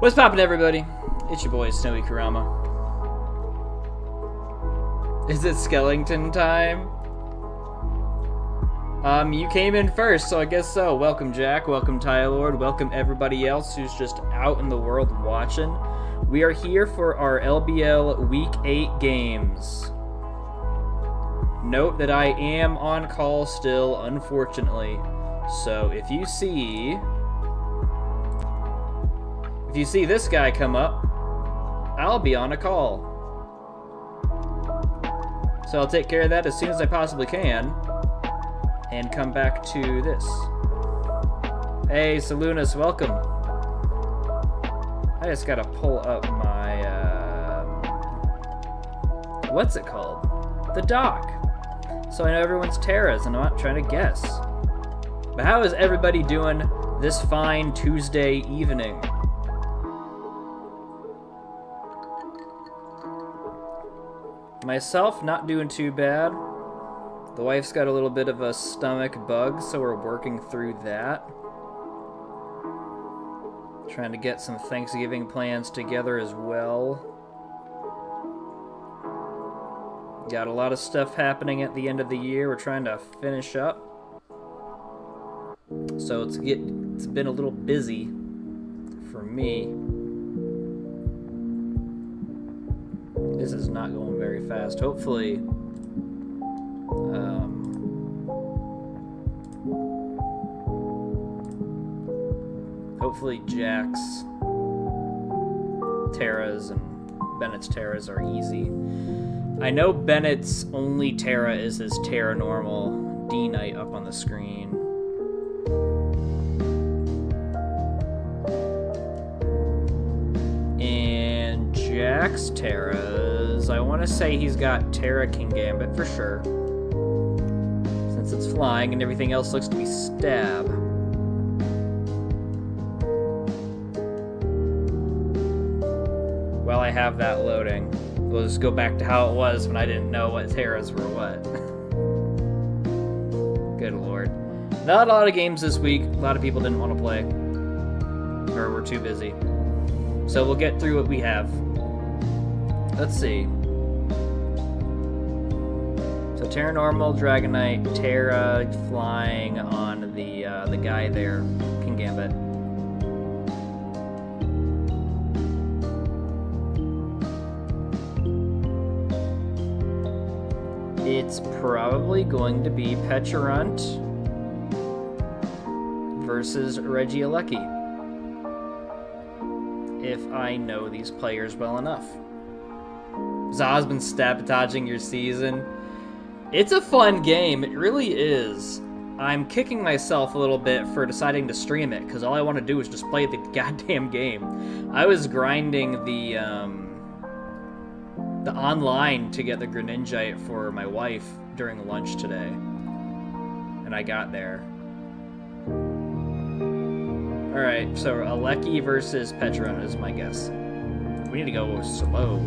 What's poppin', everybody? It's your boy, Snowy Kurama. Is it skeleton time? You came in first, so I guess so. Welcome, Jack. Welcome, Tylord. Welcome, everybody else who's just out in the world watching. We are here for our LBL Week 8 games. Note that I am on call still, unfortunately. So if you see this guy come up, I'll be on a call. So I'll take care of that as soon as I possibly can and come back to this. Hey, Salunas, welcome. I just gotta pull up my, what's it called? The doc. So I know everyone's Terras and I'm not trying to guess. But how is everybody doing this fine Tuesday evening? Myself, not doing too bad. The wife's got a little bit of a stomach bug, so we're working through that. Trying to get some Thanksgiving plans together as well. Got a lot of stuff happening at the end of the year we're trying to finish up. So it's been a little busy for me. This is not going very fast. Hopefully, Jack's Terras and Bennett's Terras are easy. I know Bennett's only Terra is his Terra normal D-Knight up on the screen. And Jack's Terras, I want to say he's got Terra King Gambit for sure, since it's flying and everything else looks to be stab. While I have that loading, we'll just go back to how it was when I didn't know what Terras were what. Good lord. Not a lot of games this week. A lot of people didn't want to play. Or were too busy. So we'll get through what we have. Let's see. So Terra Normal, Dragonite, Terra flying on the guy there, King Gambit. It's probably going to be Pecharunt versus Regieleki, if I know these players well enough. Zah's been sabotaging your season. It's a fun game, it really is. I'm kicking myself a little bit for deciding to stream it, because all I want to do is just play the goddamn game. I was grinding the online to get the Greninjite for my wife during lunch today. And I got there. Alright, so Aleki versus Pecharunt is my guess. We need to go slow.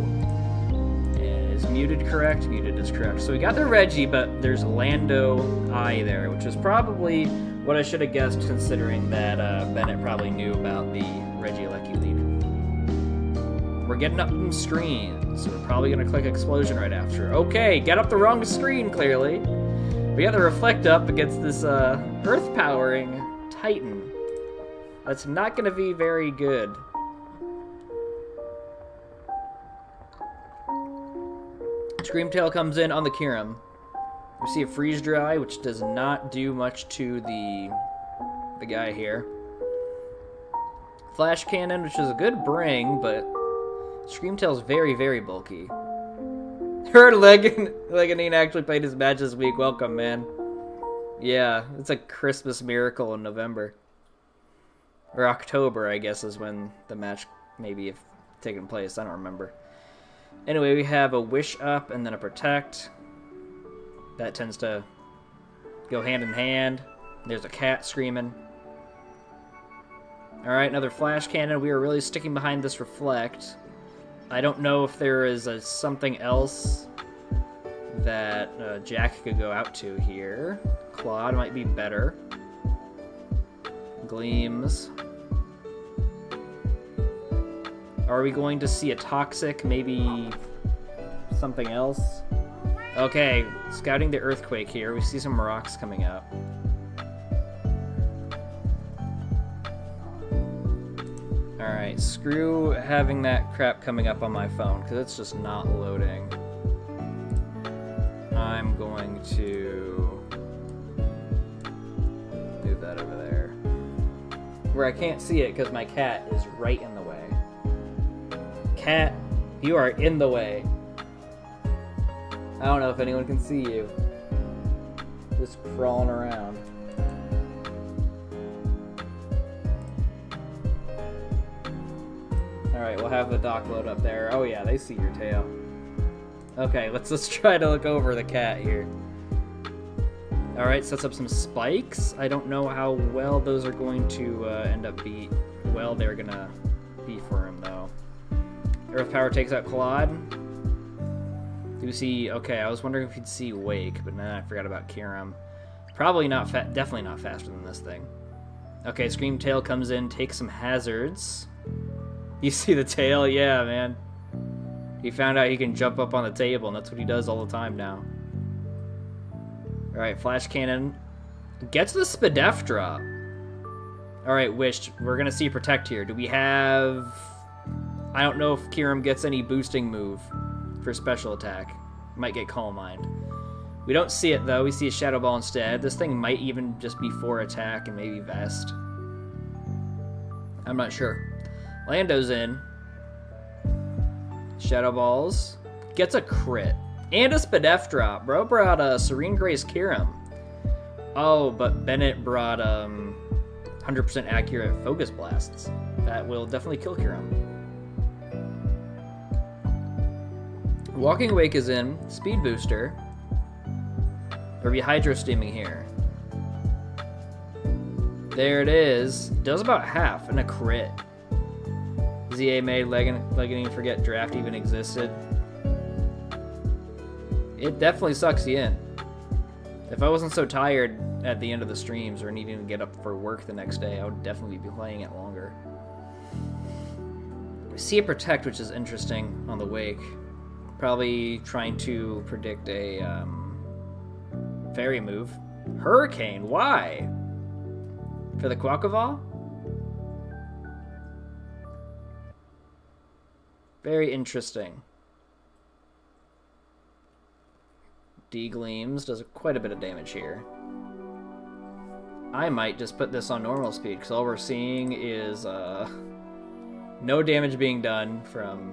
Is muted correct? Muted is correct. So we got the Reggie, but there's Lando I there, which is probably what I should have guessed, considering that Bennett probably knew about the Regieleki lead. We're getting up some screens, so we're probably going to click Explosion right after. Okay, get up the wrong screen, clearly. We got to reflect up against this Earth-powering Titan. That's not going to be very good. Screamtail comes in on the Kyurem. We see a Freeze Dry, which does not do much to the guy here. Flash Cannon, which is a good bring, but Screamtail's very, very bulky. Heard Leganine actually played his match this week. Welcome, man. Yeah, it's a Christmas miracle in November. Or October, I guess, is when the match maybe have taken place. I don't remember. Anyway, we have a Wish Up and then a Protect. That tends to go hand in hand. There's a cat screaming. Alright, another Flash Cannon. We are really sticking behind this Reflect. I don't know if there is something else that Jack could go out to here. Claude might be better. Gleams. Are we going to see a toxic, maybe something else? Okay, scouting the earthquake here. We see some rocks coming up. Alright, screw having that crap coming up on my phone, because it's just not loading. I'm going to move that over there. Where I can't see it because my cat is right in the way. Cat, you are in the way. I don't know if anyone can see you. Just crawling around. Alright, we'll have the dock load up there. Oh yeah, they see your tail. Okay, let's try to look over the cat here. Alright, sets up some spikes. I don't know how well those are going to end up well they're gonna be for him though. Earth Power takes out Claude. Do we see, okay, I was wondering if you'd see Wake, but then I forgot about Kiram. Probably not, definitely not faster than this thing. Okay, Scream Tail comes in, takes some hazards. You see the tail? Yeah, man. He found out he can jump up on the table, and that's what he does all the time now. Alright, Flash Cannon. Gets the Spadef drop. Alright, Wish, we're gonna see Protect here. Do we have... I don't know if Kiram gets any boosting move for special attack. Might get Calm Mind. We don't see it, though. We see a Shadow Ball instead. This thing might even just be for attack and maybe Vest. I'm not sure. Lando's in. Shadow Balls. Gets a crit. And a Spadef drop. Bro brought a Serene Grace Kiram. Oh, but Bennett brought 100% accurate Focus Blasts. That will definitely kill Kiram. Walking Awake is in. Speed Booster. Or be Hydro Steaming here. There it is. Does about half and a crit. ZA made Legging Forget Draft even existed. It definitely sucks you in. If I wasn't so tired at the end of the streams or needing to get up for work the next day, I would definitely be playing it longer. We see a Protect, which is interesting on the Wake. Probably trying to predict a fairy move. Hurricane, why? For the Quackleval? Very interesting. D-Gleams does quite a bit of damage here. I might just put this on normal speed, because all we're seeing is no damage being done from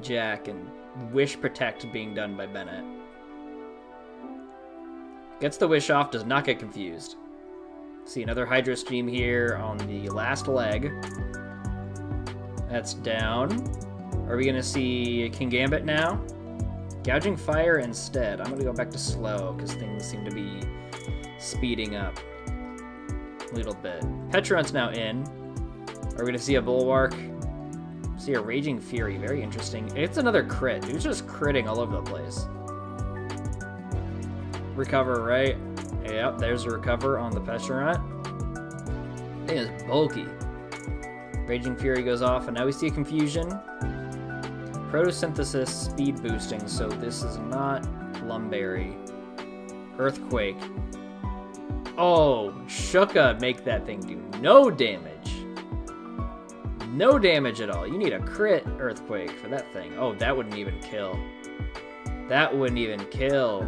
Jack and Wish Protect being done by Bennett. Gets the Wish off, does not get confused. See another Hydro Stream here on the last leg. That's down. Are we going to see King Gambit now? Gouging Fire instead. I'm going to go back to slow because things seem to be speeding up a little bit. Petron's now in. Are we going to see a Bulwark? See a Raging Fury. Very interesting. It's another crit. Dude's just critting all over the place. Recover, right? Yep, there's a recover on the Petronet. It is bulky. Raging Fury goes off, and now we see a Confusion. Photosynthesis speed boosting, so this is not Lumberry. Earthquake. Oh, Shuka make that thing do no damage. No damage at all. You need a crit Earthquake for that thing. Oh, that wouldn't even kill. That wouldn't even kill.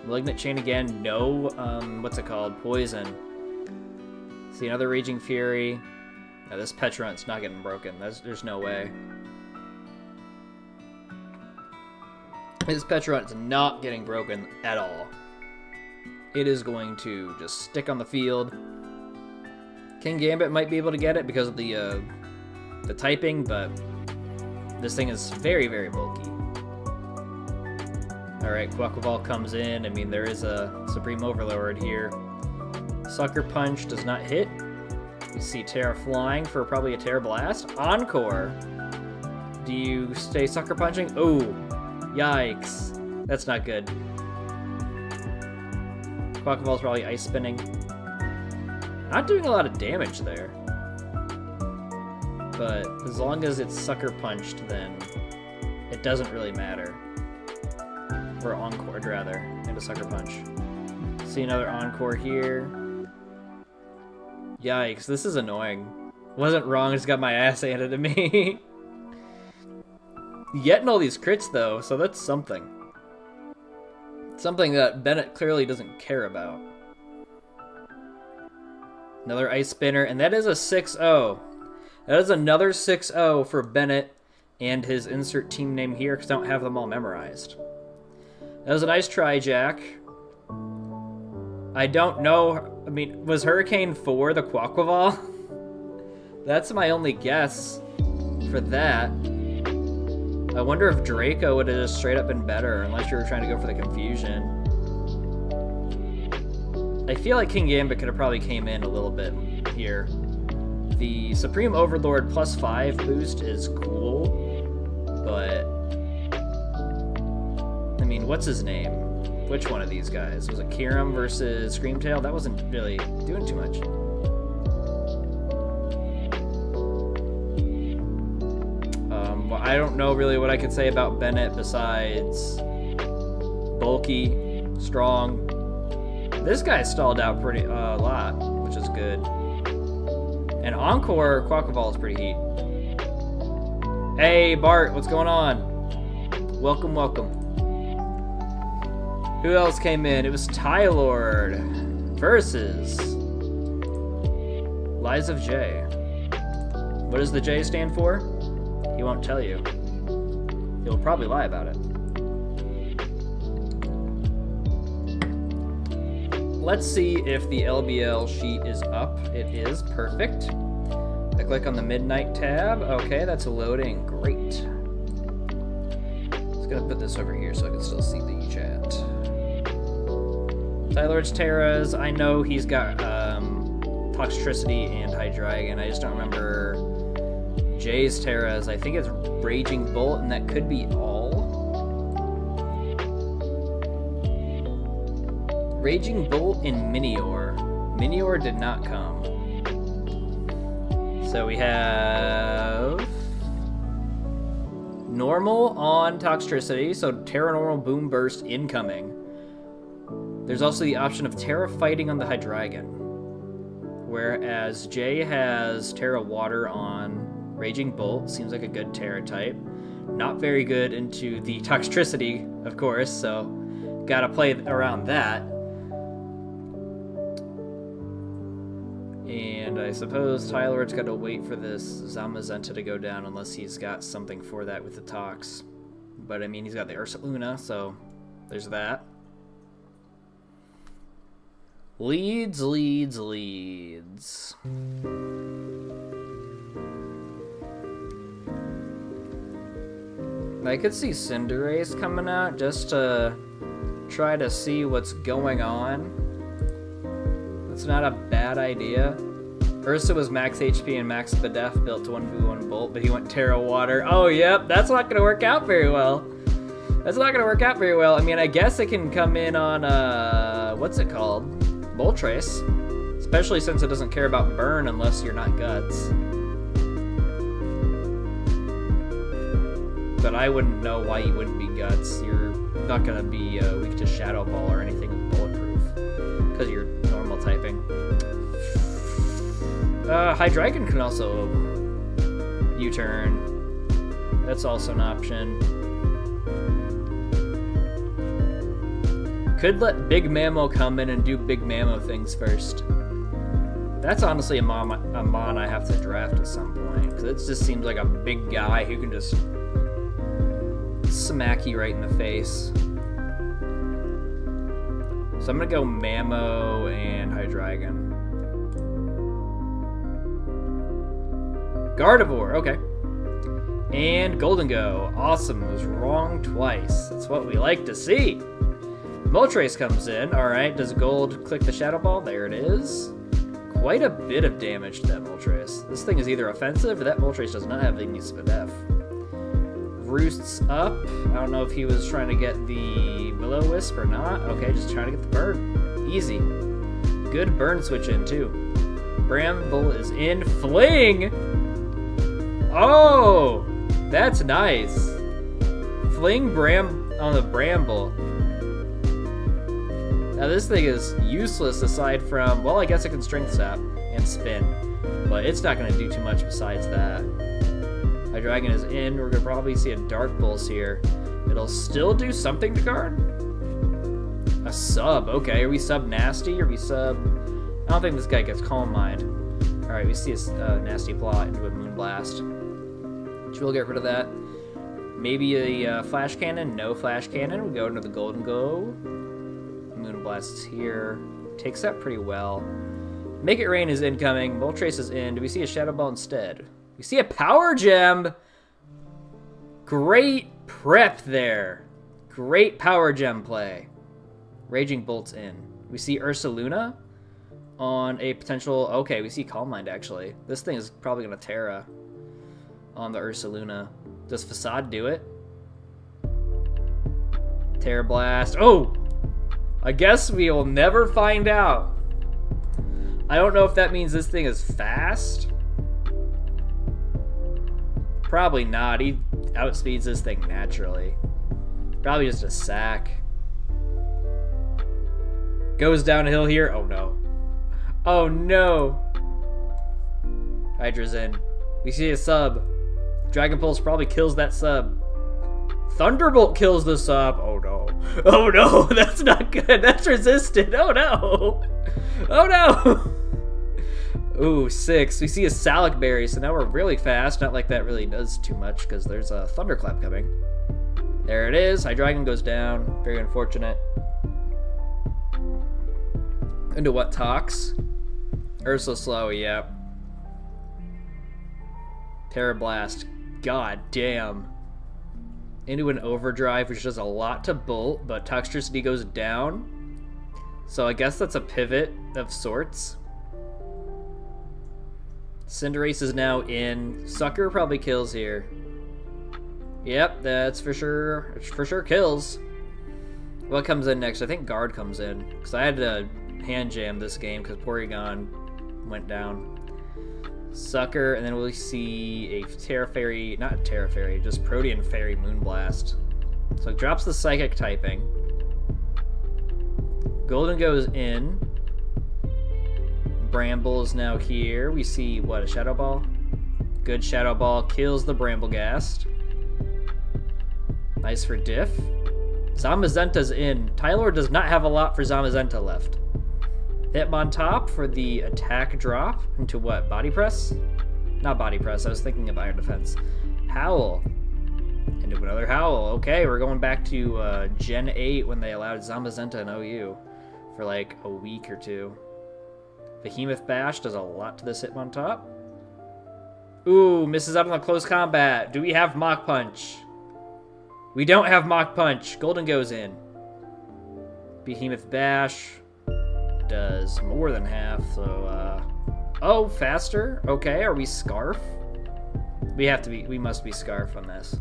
Malignant Chain again. No, what's it called? Poison. See another Raging Fury. Now this Petron's not getting broken. There's no way. This Petron's not getting broken at all. It is going to just stick on the field. King Gambit might be able to get it because of the typing, but this thing is very, very bulky. Alright, Quackleval comes in. I mean, there is a Supreme Overlord here. Sucker Punch does not hit. We see Terra flying for probably a Terra Blast. Encore! Do you stay Sucker Punching? Oh, yikes. That's not good. Quackleval's probably Ice Spinning. Not doing a lot of damage there. but as long as it's sucker punched, then it doesn't really matter. Or encored, rather, into sucker punch. See another encore here. Yikes, this is annoying. Wasn't wrong, just got my ass handed to me. Getting all these crits, though, so that's something. Something that Bennett clearly doesn't care about. Another ice spinner, and that is a 6-0. That is another 6-0 for Bennett and his insert team name here, because I don't have them all memorized. That was a nice try, Jack. I don't know. I mean, was Hurricane 4 the Quaquaval? That's my only guess for that. I wonder if Draco would have just straight up been better, unless you were trying to go for the confusion. I feel like King Gambit could have probably came in a little bit here. The Supreme Overlord +5 boost is cool, but... I mean, what's his name? Which one of these guys? Was it Kiram versus Screamtail? That wasn't really doing too much. Well, I don't know really what I could say about Bennett besides bulky, strong. This guy stalled out pretty a lot, which is good. And Encore Quaquaval is pretty heat. Hey Bart, what's going on? Welcome, welcome. Who else came in? It was Tylord versus Lies of J. What does the J stand for? He won't tell you. He'll probably lie about it. Let's see if the LBL sheet is up. It is. Perfect. I click on the Midnight tab. Okay, that's loading. Great. Just gonna put this over here so I can still see the chat. Tylord's Terras. I know he's got Toxtricity and Hydreigon. I just don't remember Jay's Terras. I think it's Raging Bolt, and that could be all. Raging Bolt and Minior. Minior did not come. So we have Normal on Toxtricity, so Terra Normal Boom Burst incoming. There's also the option of Terra Fighting on the Hydreigon, whereas Jay has Terra Water on Raging Bolt. Seems like a good Terra type. Not very good into the Toxtricity, of course, so gotta play around that. And I suppose Tylord's got to wait for this Zamazenta to go down unless he's got something for that with the Tox. But I mean, he's got the Ursaluna, so there's that. Leads. I could see Cinderace coming out just to try to see what's going on. That's not a bad idea. Ursa was max HP and max Spadef built to 1v1 Bolt, but he went Terra Water. Oh, yep, that's not going to work out very well. That's not going to work out very well. I mean, I guess it can come in on, what's it called? Moltres. Especially since it doesn't care about burn unless you're not Guts. But I wouldn't know why you wouldn't be Guts. You're not going to be weak to Shadow Ball or anything with Bulletproof. Because you're normal typing. Hydreigon can also U-turn. That's also an option. Could let Big Mammo come in and do Big Mammo things first. That's honestly a mon I have to draft at some point. Because it just seems like a big guy who can just smack you right in the face. So I'm going to go Mammo and Hydreigon. Gardevoir, okay. And Golden Go. Awesome, it was wrong twice. That's what we like to see. Moltres comes in. Alright, does Gold click the Shadow Ball? There it is. Quite a bit of damage to that Moltres. This thing is either offensive or that Moltres does not have any Spadef. Roost's up. I don't know if he was trying to get the Will-O-Wisp or not. Okay, just trying to get the burn. Easy. Good burn switch in, too. Bramble is in. Fling! Oh, that's nice. Fling on the bramble. Now this thing is useless aside from, well, I guess it can strength sap and spin, but it's not going to do too much besides that. My dragon is in. We're going to probably see a dark pulse here. It'll still do something to guard. A sub. Okay, are we sub nasty? Are we sub? I don't think this guy gets Calm Mind. All right, we see a nasty plot into a Moonblast, which we'll get rid of that. Maybe a flash cannon. No flash cannon. We go into the Golden Go. Moonblast is here. Takes that pretty well. Make It Rain is incoming. Moltres is in. Do we see a Shadow Ball instead? We see a Power Gem. Great prep there. Great Power Gem play. Raging Bolt's in. We see Ursaluna on a potential... Okay, we see Calm Mind, actually. This thing is probably going to Terra on the Ursaluna. Does Facade do it? Terra Blast. Oh! I guess we'll never find out. I don't know if that means this thing is fast. Probably not. He outspeeds this thing naturally. Probably just a sack. Goes downhill here. Oh no. Oh no. Hydra's in. We see a sub. Dragon Pulse probably kills that sub. Thunderbolt kills the sub. Oh no. Oh no. That's not good. That's resisted. Oh no. Oh no. Ooh, 6. We see a Salic Berry, so now we're really fast. Not like that really does too much because there's a Thunderclap coming. There it is. Hydreigon goes down. Very unfortunate. Into what talks? Ursa Slow, yep. Terra Blast. God damn. Into an Overdrive, which does a lot to Bolt, but Toxtricity goes down. So I guess that's a pivot of sorts. Cinderace is now in. Sucker probably kills here. Yep, that's for sure. For sure kills. What comes in next? I think Guard comes in. Because I had to hand jam this game because Porygon went down. Sucker, and then we'll see a Terra Fairy, not Terra Fairy, just Protean Fairy Moonblast. So it drops the Psychic typing. Golden goes in. Bramble is now here. We see, what, a Shadow Ball? Good Shadow Ball kills the Bramblegast. Nice for diff. Zamazenta's in. Tyler does not have a lot for Zamazenta left. Hitmontop for the attack drop into what? Body Press? Not Body Press. I was thinking of Iron Defense. Howl. Into another Howl. Okay, we're going back to Gen 8 when they allowed Zamazenta and OU for like a week or two. Behemoth Bash does a lot to this Hitmontop. Ooh, misses out on the close combat. Do we have Mach Punch? We don't have Mach Punch. Golden goes in. Behemoth Bash does more than half, so, oh, faster? Okay, are we Scarf? We must be Scarf on this.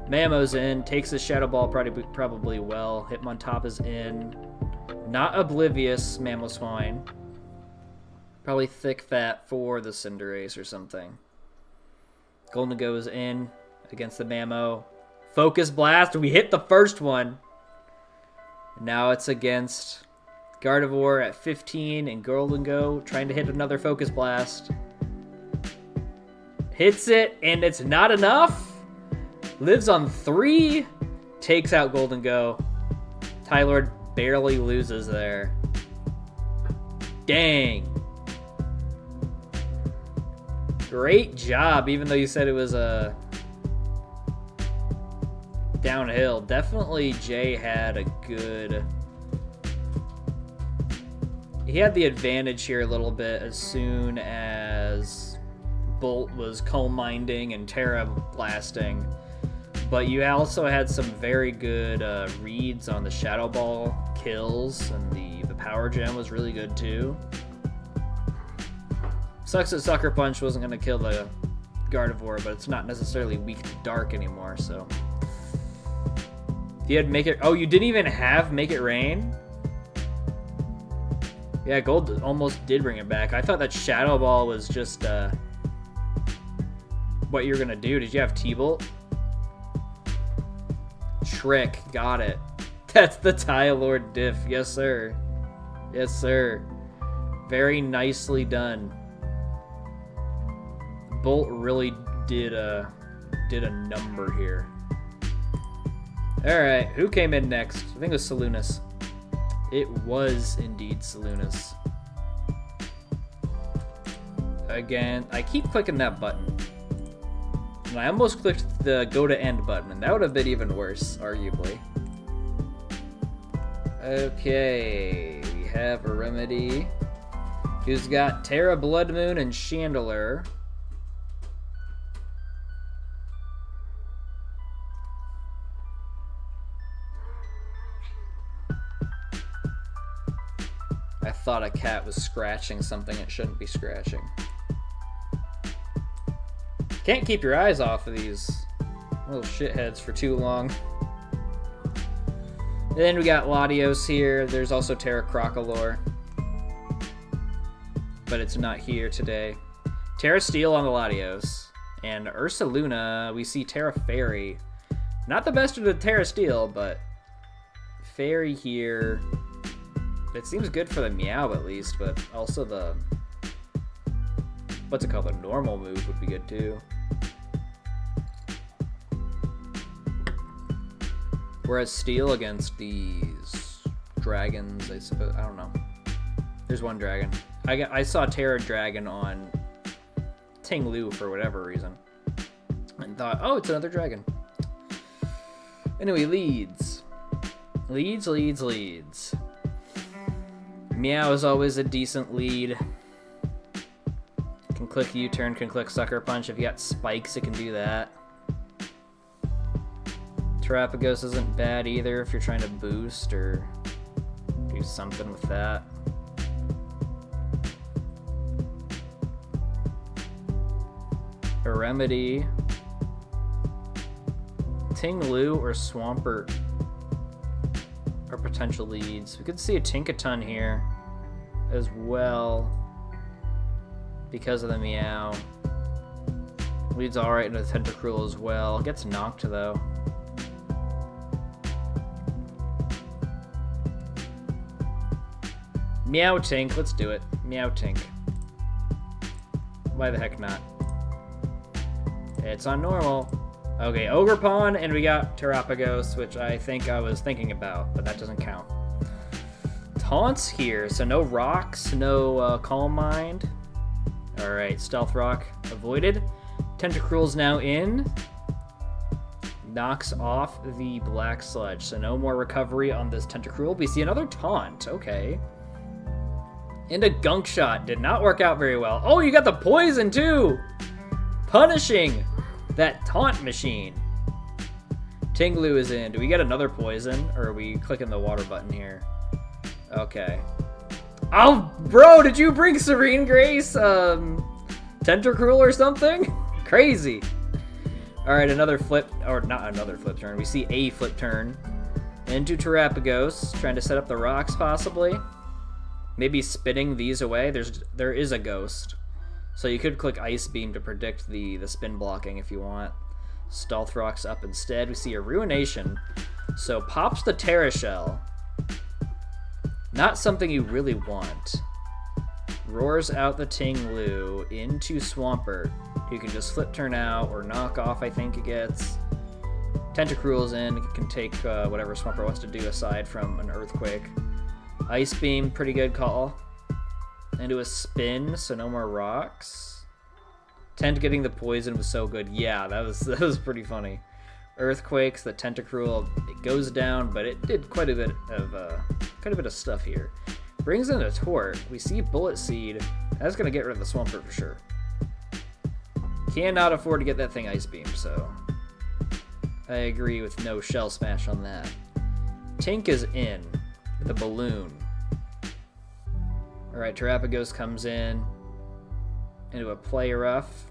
Mamo's in, takes the Shadow Ball probably well. Hitmontop is in. Not Oblivious, Mamoswine. Probably Thick Fat for the Cinderace or something. Golden goes in against the Mamo. Focus Blast, we hit the first one. Now it's against Gardevoir at 15 and Golden Go trying to hit another Focus Blast. Hits it, and it's not enough. Lives on 3. Takes out Golden Go. Tylord barely loses there. Dang. Great job, even though you said it was a downhill. Definitely Jay had a good... He had the advantage here a little bit as soon as Bolt was Calm Minding and Terra Blasting. But you also had some very good reads on the Shadow Ball kills, and the Power Gem was really good too. Sucks that Sucker Punch wasn't going to kill the Gardevoir, but it's not necessarily weak to Dark anymore, so... If you had Make It... Oh, you didn't even have Make It Rain? Yeah, Gold almost did bring it back. I thought that Shadow Ball was just, What what you're gonna do. Did you have T-Bolt? Trick, got it. That's the Tylord diff. Yes, sir. Yes, sir. Very nicely done. Bolt really did a number here. All right, who came in next? I think it was Salunas. It was indeed Salunas. Again, I keep clicking that button. And I almost clicked the go to end button, and that would have been even worse, arguably. Okay, we have a Remedy who's got Terra, Blood Moon, and Chandelier. I thought a cat was scratching something it shouldn't be scratching. Can't keep your eyes off of these little shitheads for too long. And then we got Latios here. There's also Terra Crocolore, but it's not here today. Terra Steel on the Latios. And Ursaluna, we see Terra Fairy. Not the best of the Terra Steel, but Fairy here. It seems good for the Meow at least, but also the... what's it called? The normal move would be good too. Whereas Steel against these dragons, I suppose, I don't know. There's one dragon. I saw Terra Dragon on Ting Lu for whatever reason. And thought, oh, it's another dragon. Anyway, leads. Leads. Meow is always a decent lead. Can click U-turn, can click Sucker Punch. If you got spikes, it can do that. Terapagos isn't bad either if you're trying to boost or do something with that. A Remedy. Ting Lu or Swampert are potential leads. We could see a Tinkaton here as well because of the Meow. Leads alright into Tentacruel as well. Gets knocked though. Meow Tink, let's do it. Meow Tink. Why the heck not? It's on normal. Okay, Ogerpon, and we got Terapagos, which I think I was thinking about, but that doesn't count. Taunts here, so no rocks, no Calm Mind. Alright, Stealth Rock avoided. Tentacruel's now in. Knocks off the Black Sludge, so no more recovery on this Tentacruel. We see another Taunt, okay. And a Gunk Shot, did not work out very well. Oh, you got the Poison too! Punishing that Taunt machine. Ting Lu is in. Do we get another Poison, or are we clicking the water button here? Okay. Oh, bro, did you bring Serene Grace, Tentacruel or something? Crazy. Alright, another flip, or not another flip turn. We see a flip turn into Terapagos, trying to set up the rocks possibly. Maybe spinning these away. There is a ghost. So you could click Ice Beam to predict the spin blocking if you want. Stealth Rock's up instead. We see a Ruination. So pops the Terra Shell. Not something you really want. Roars out the Ting Lu into Swampert. You can just flip turn out or knock off, I think it gets. Tentacruel's in. It can take whatever Swampert wants to do aside from an Earthquake. Ice Beam, pretty good call. Into a spin, so no more rocks. Tent getting the poison was so good. Yeah, that was pretty funny. Earthquakes, the Tentacruel, it goes down, but it did quite a bit of stuff here. Brings in a Tort. We see Bullet Seed. That's gonna get rid of the Swampert for sure. Cannot afford to get that thing Ice Beam, so I agree with no Shell Smash on that. Tink is in. The balloon. Alright, Terapagos comes in into a Play Rough.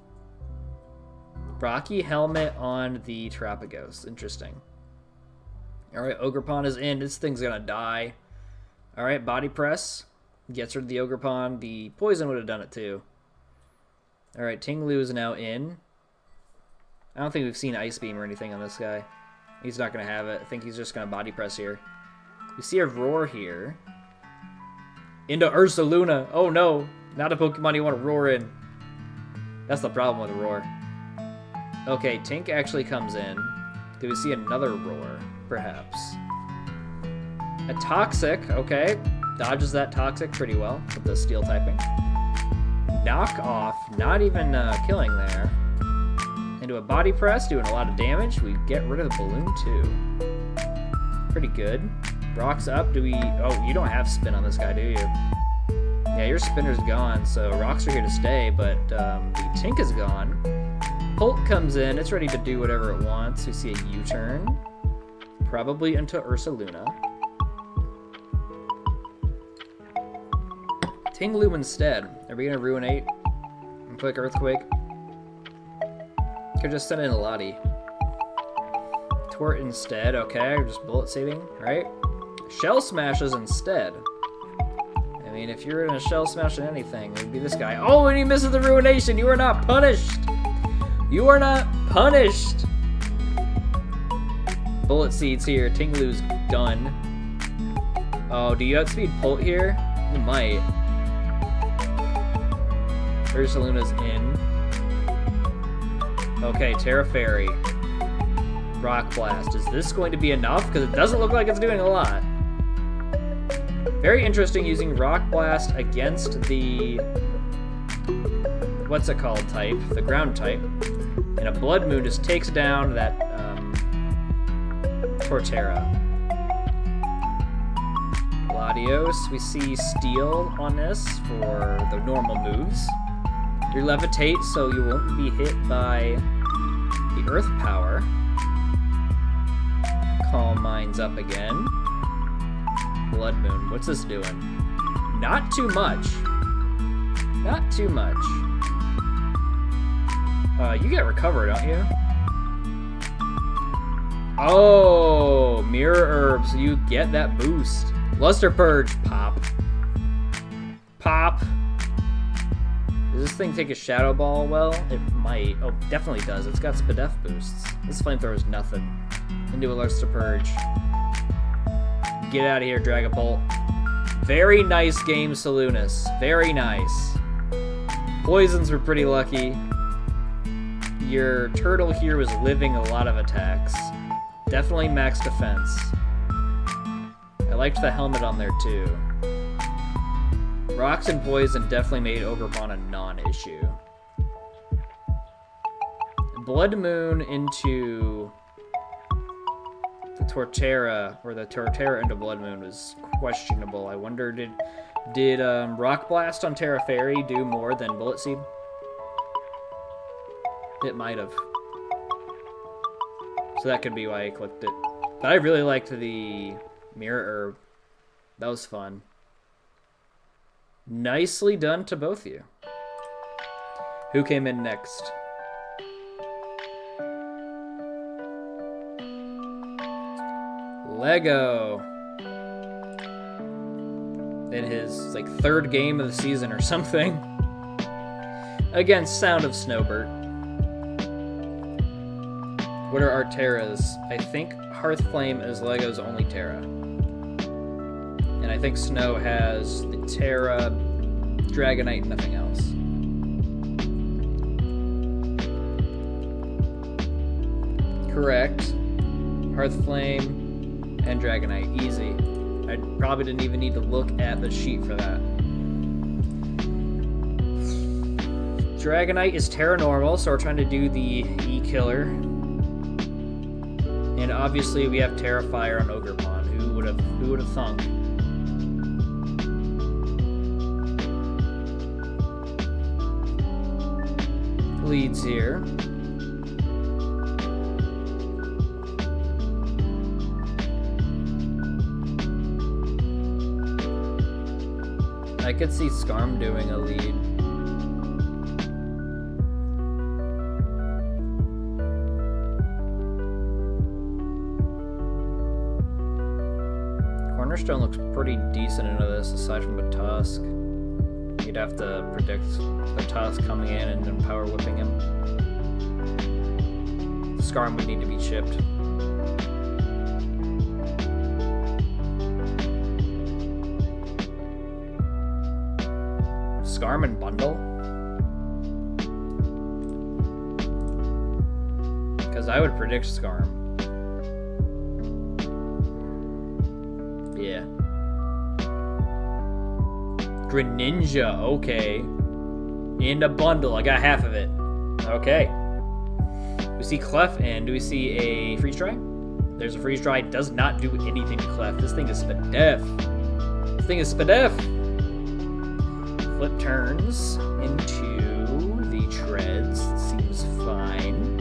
Rocky Helmet on the Terapagos. Interesting. Alright, Ogerpon is in. This thing's gonna die. Alright, Body Press. Gets rid of the Ogerpon. The Poison would have done it too. Alright, Ting Lu is now in. I don't think we've seen Ice Beam or anything on this guy. He's not going to have it. I think he's just going to body press here. You see a Roar here. Into Ursaluna. Oh no, not a Pokemon you want to roar in. That's the problem with a Roar. Okay, Tink actually comes in. Do we see another Roar? Perhaps. A Toxic, okay. Dodges that Toxic pretty well with the Steel typing. Knock off, not even killing there. Into a Body Press, doing a lot of damage. We get rid of the Balloon too. Pretty good. Rock's up. Do we... Oh, you don't have Spin on this guy, do you? Yeah, your Spinner's gone, so Rocks are here to stay, but the Tink is gone. Holt comes in. It's ready to do whatever it wants. We see a U-turn. Probably into Ursaluna. Tinglu instead. Are we going to Ruinate? And click Earthquake? Could just send in a Lottie. Twort instead. Okay, just Bullet Saving, right? Shell Smashes instead. I mean, if you're in a Shell Smash in anything, it would be this guy. Oh, and he misses the Ruination. You are not punished. You are not punished. Bullet Seeds here. Tinglu's done. Oh, do you outspeed Polt here? You might. Ursaluna's in. Okay, Terra Fairy. Rock Blast. Is this going to be enough? Because it doesn't look like it's doing a lot. Very interesting using Rock Blast against the... What's it called type? The ground type. And a Blood Moon just takes down that Torterra. Latios. We see Steel on this for the normal moves. You Levitate, so you won't be hit by the Earth Power. Calm Mind's up again. Blood Moon. What's this doing? Not too much. Not too much. You get Recover, don't you? Oh, Mirror Herb, so you get that boost. Luster Purge. Pop. Pop. Does this thing take a Shadow Ball? Well, it might. Oh, definitely does. It's got Spadef boosts. This Flamethrower is nothing. Into a Luster Purge. Get out of here, Dragapult. Very nice game, Salunas. Very nice. Poisons were pretty lucky. Your turtle here was living a lot of attacks. Definitely max defense. I liked the helmet on there too. Rocks and Poison definitely made Ogerpon a non-issue. Blood Moon into the Torterra, or the Torterra into Blood Moon was questionable. I wonder, did Rock Blast on Terra Fairy do more than Bullet Seed? It might have. So that could be why I clicked it. But I really liked the Mirror Herb. That was fun. Nicely done to both of you. Who came in next? Lego. In his like third game of the season or something. Against Sound of Snowbird. What are our Terras? I think Hearthflame is Lego's only Terra. And I think Snow has the Terra, Dragonite, and nothing else. Correct. Hearthflame and Dragonite. Easy. I probably didn't even need to look at the sheet for that. Dragonite is Terra Normal, so we're trying to do the E-Killer. And obviously we have Terra Fire on Ogerpon. Who would have thunk? Leads here. I could see Skarm doing a lead. Cornerstone looks pretty decent into this, aside from a Tusk. You'd have to predict the Tusk coming in and then power whipping him. Scarm would need to be chipped. Scarm and bundle? Because I would predict Scarm. Yeah. Greninja, okay. In a bundle, I got half of it. Okay. We see Clef, and do we see a Freeze Dry? There's a Freeze Dry, does not do anything to Clef. This thing is Spadef. This thing is Spadef. Flip turns into the Treads. Seems fine.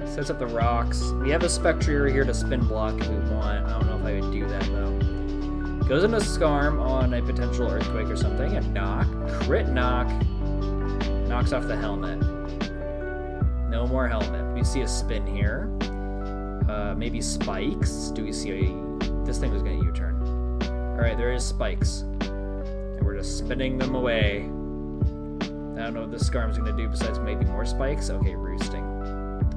Sets up the rocks. We have a Spectrier here to spin block if we want. I don't know if I would do that, though. Goes into Scarm on a potential Earthquake or something, and knock. Crit knock. Knocks off the helmet. No more helmet. We see a spin here. Maybe spikes. Do we see a... This thing was going to U-turn. Alright, there is spikes. And we're just spinning them away. I don't know what this Scarm's going to do besides maybe more spikes. Okay, roosting.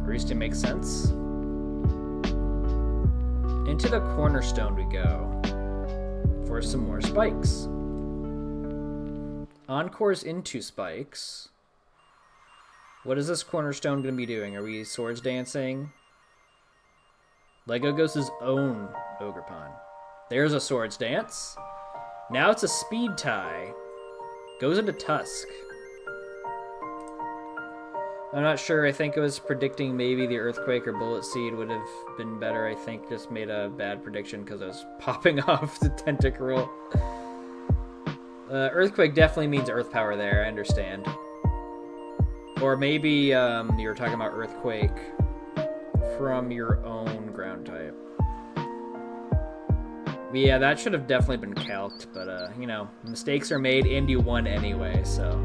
Roosting makes sense. Into the Cornerstone we go. For some more spikes. Encore's into spikes. What is this Cornerstone going to be doing? Are we Swords Dancing? Lego Ghost's own Ogerpon. There's a Swords Dance. Now it's a Speed Tie. Goes into Tusk. I'm not sure. I think it was predicting maybe the Earthquake or Bullet Seed would have been better. I think just made a bad prediction because I was popping off the Tentacruel. Earthquake definitely means Earth Power there. I understand. Or maybe you were talking about Earthquake from your own ground type. Yeah, that should have definitely been calced, but, you know, mistakes are made and you won anyway, so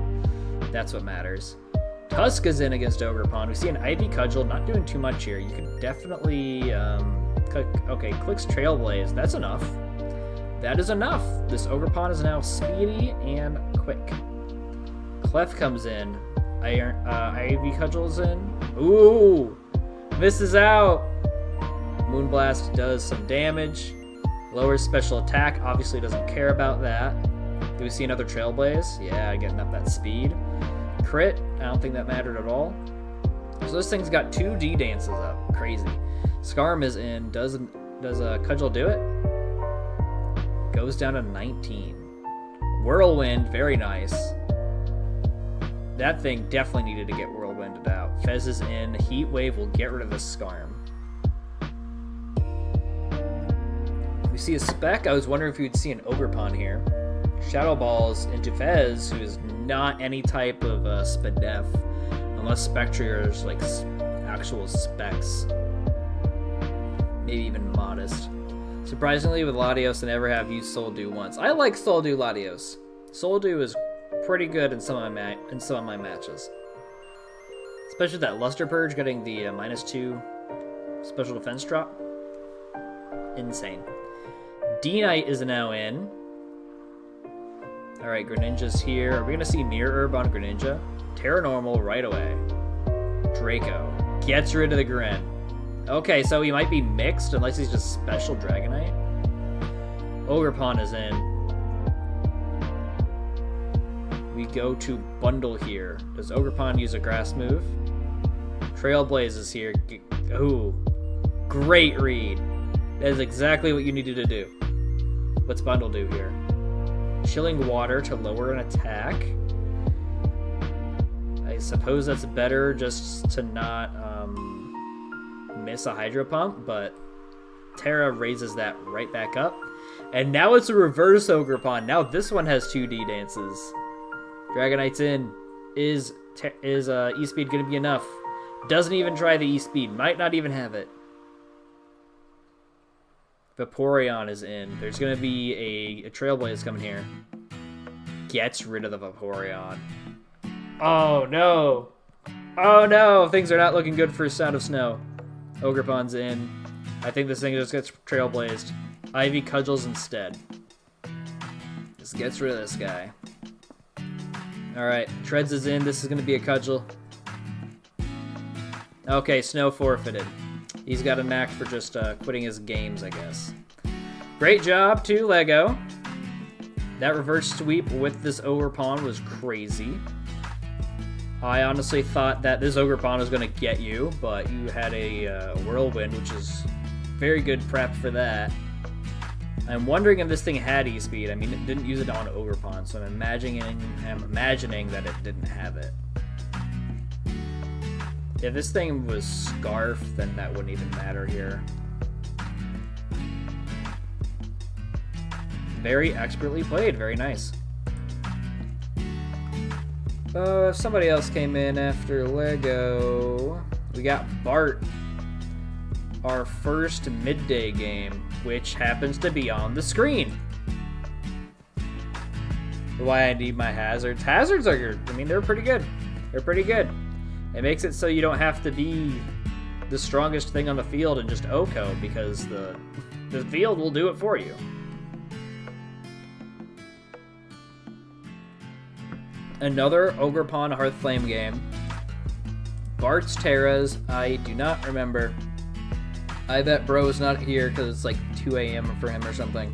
that's what matters. Tusk is in against Ogerpon. We see an Ivy Cudgel, not doing too much here. You can definitely, click, okay, clicks Trailblaze. That's enough. That is enough. This Ogerpon is now speedy and quick. Clef comes in. Ivy Cudgel's in. Ooh! Misses out! Moonblast does some damage. Lowers special attack. Obviously doesn't care about that. Do we see another Trailblaze? Yeah, getting up that speed. Crit. I don't think that mattered at all. So this thing's got 2 D dances up. Crazy. Scarm is in. Does Cudgel do it? Goes down to 19. Whirlwind. Very nice. That thing definitely needed to get Whirlwinded out. Fez is in. Heat Wave will get rid of the Scarm. We see a Spec. I was wondering if you'd see an Ogerpon here. Shadow Balls into Fez, who is not any type of Spadef, unless Spectriers like actual specs. Maybe even modest. Surprisingly, with Latios, I never have used Soldew once. I like Soldew Latios. Soldew is pretty good in some of my matches. Especially that Luster Purge getting the -2 special defense drop. Insane. D-Knight is now in. Alright, Greninja's here. Are we going to see Mirror Herb on Greninja? Terra Normal right away. Draco. Gets rid of the Grin. Okay, so he might be mixed unless he's just special Dragonite. Ogerpon is in. We go to Bundle here. Does Ogerpon use a grass move? Trailblaze is here. Ooh. Great read. That is exactly what you needed to do. What's Bundle do here? Chilling Water to lower an attack. I suppose that's better just to not miss a Hydro Pump, but Terra raises that right back up. And now it's a reverse Ogerpon. Now this one has 2 D dances. Dragonite's in. Is E-Speed going to be enough? Doesn't even try the E-Speed. Might not even have it. Vaporeon is in. There's going to be a Trailblaze coming here. Gets rid of the Vaporeon. Oh, no. Oh, no. Things are not looking good for Sound of Snow. Ogerpon's in. I think this thing just gets Trailblazed. Ivy Cudgels instead. Just gets rid of this guy. Alright, Treads is in. This is going to be a Cudgel. Okay, Snow forfeited. He's got a knack for just quitting his games, I guess. Great job to Lego. That reverse sweep with this Ogre Pawn was crazy. I honestly thought that this Ogre Pawn was going to get you, but you had a Whirlwind, which is very good prep for that. I'm wondering if this thing had E-Speed. I mean, it didn't use it on Ogre Pawn, so I'm imagining that it didn't have it. If this thing was Scarf, then that wouldn't even matter here. Very expertly played. Very nice. If somebody else came in after Lego, we got Bart. Our first midday game, which happens to be on the screen. Why I need my hazards. Hazards are good. I mean, they're pretty good. They're pretty good. It makes it so you don't have to be the strongest thing on the field and just OHKO, because the field will do it for you. Another Ogre Pawn Hearthflame game. Bart's Terras, I do not remember. I bet bro is not here because it's like 2 a.m. for him or something.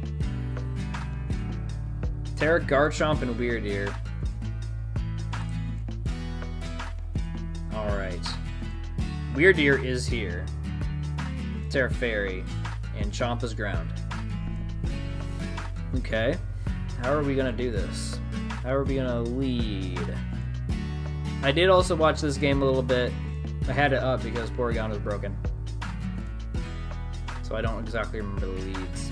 Terra, Garchomp, and Weird Ear. Alright. Weird Ear is here. Terra Fairy. And Chomp is ground. Okay. How are we going to do this? How are we going to lead? I did also watch this game a little bit. I had it up because Porygon was broken. So I don't exactly remember the leads.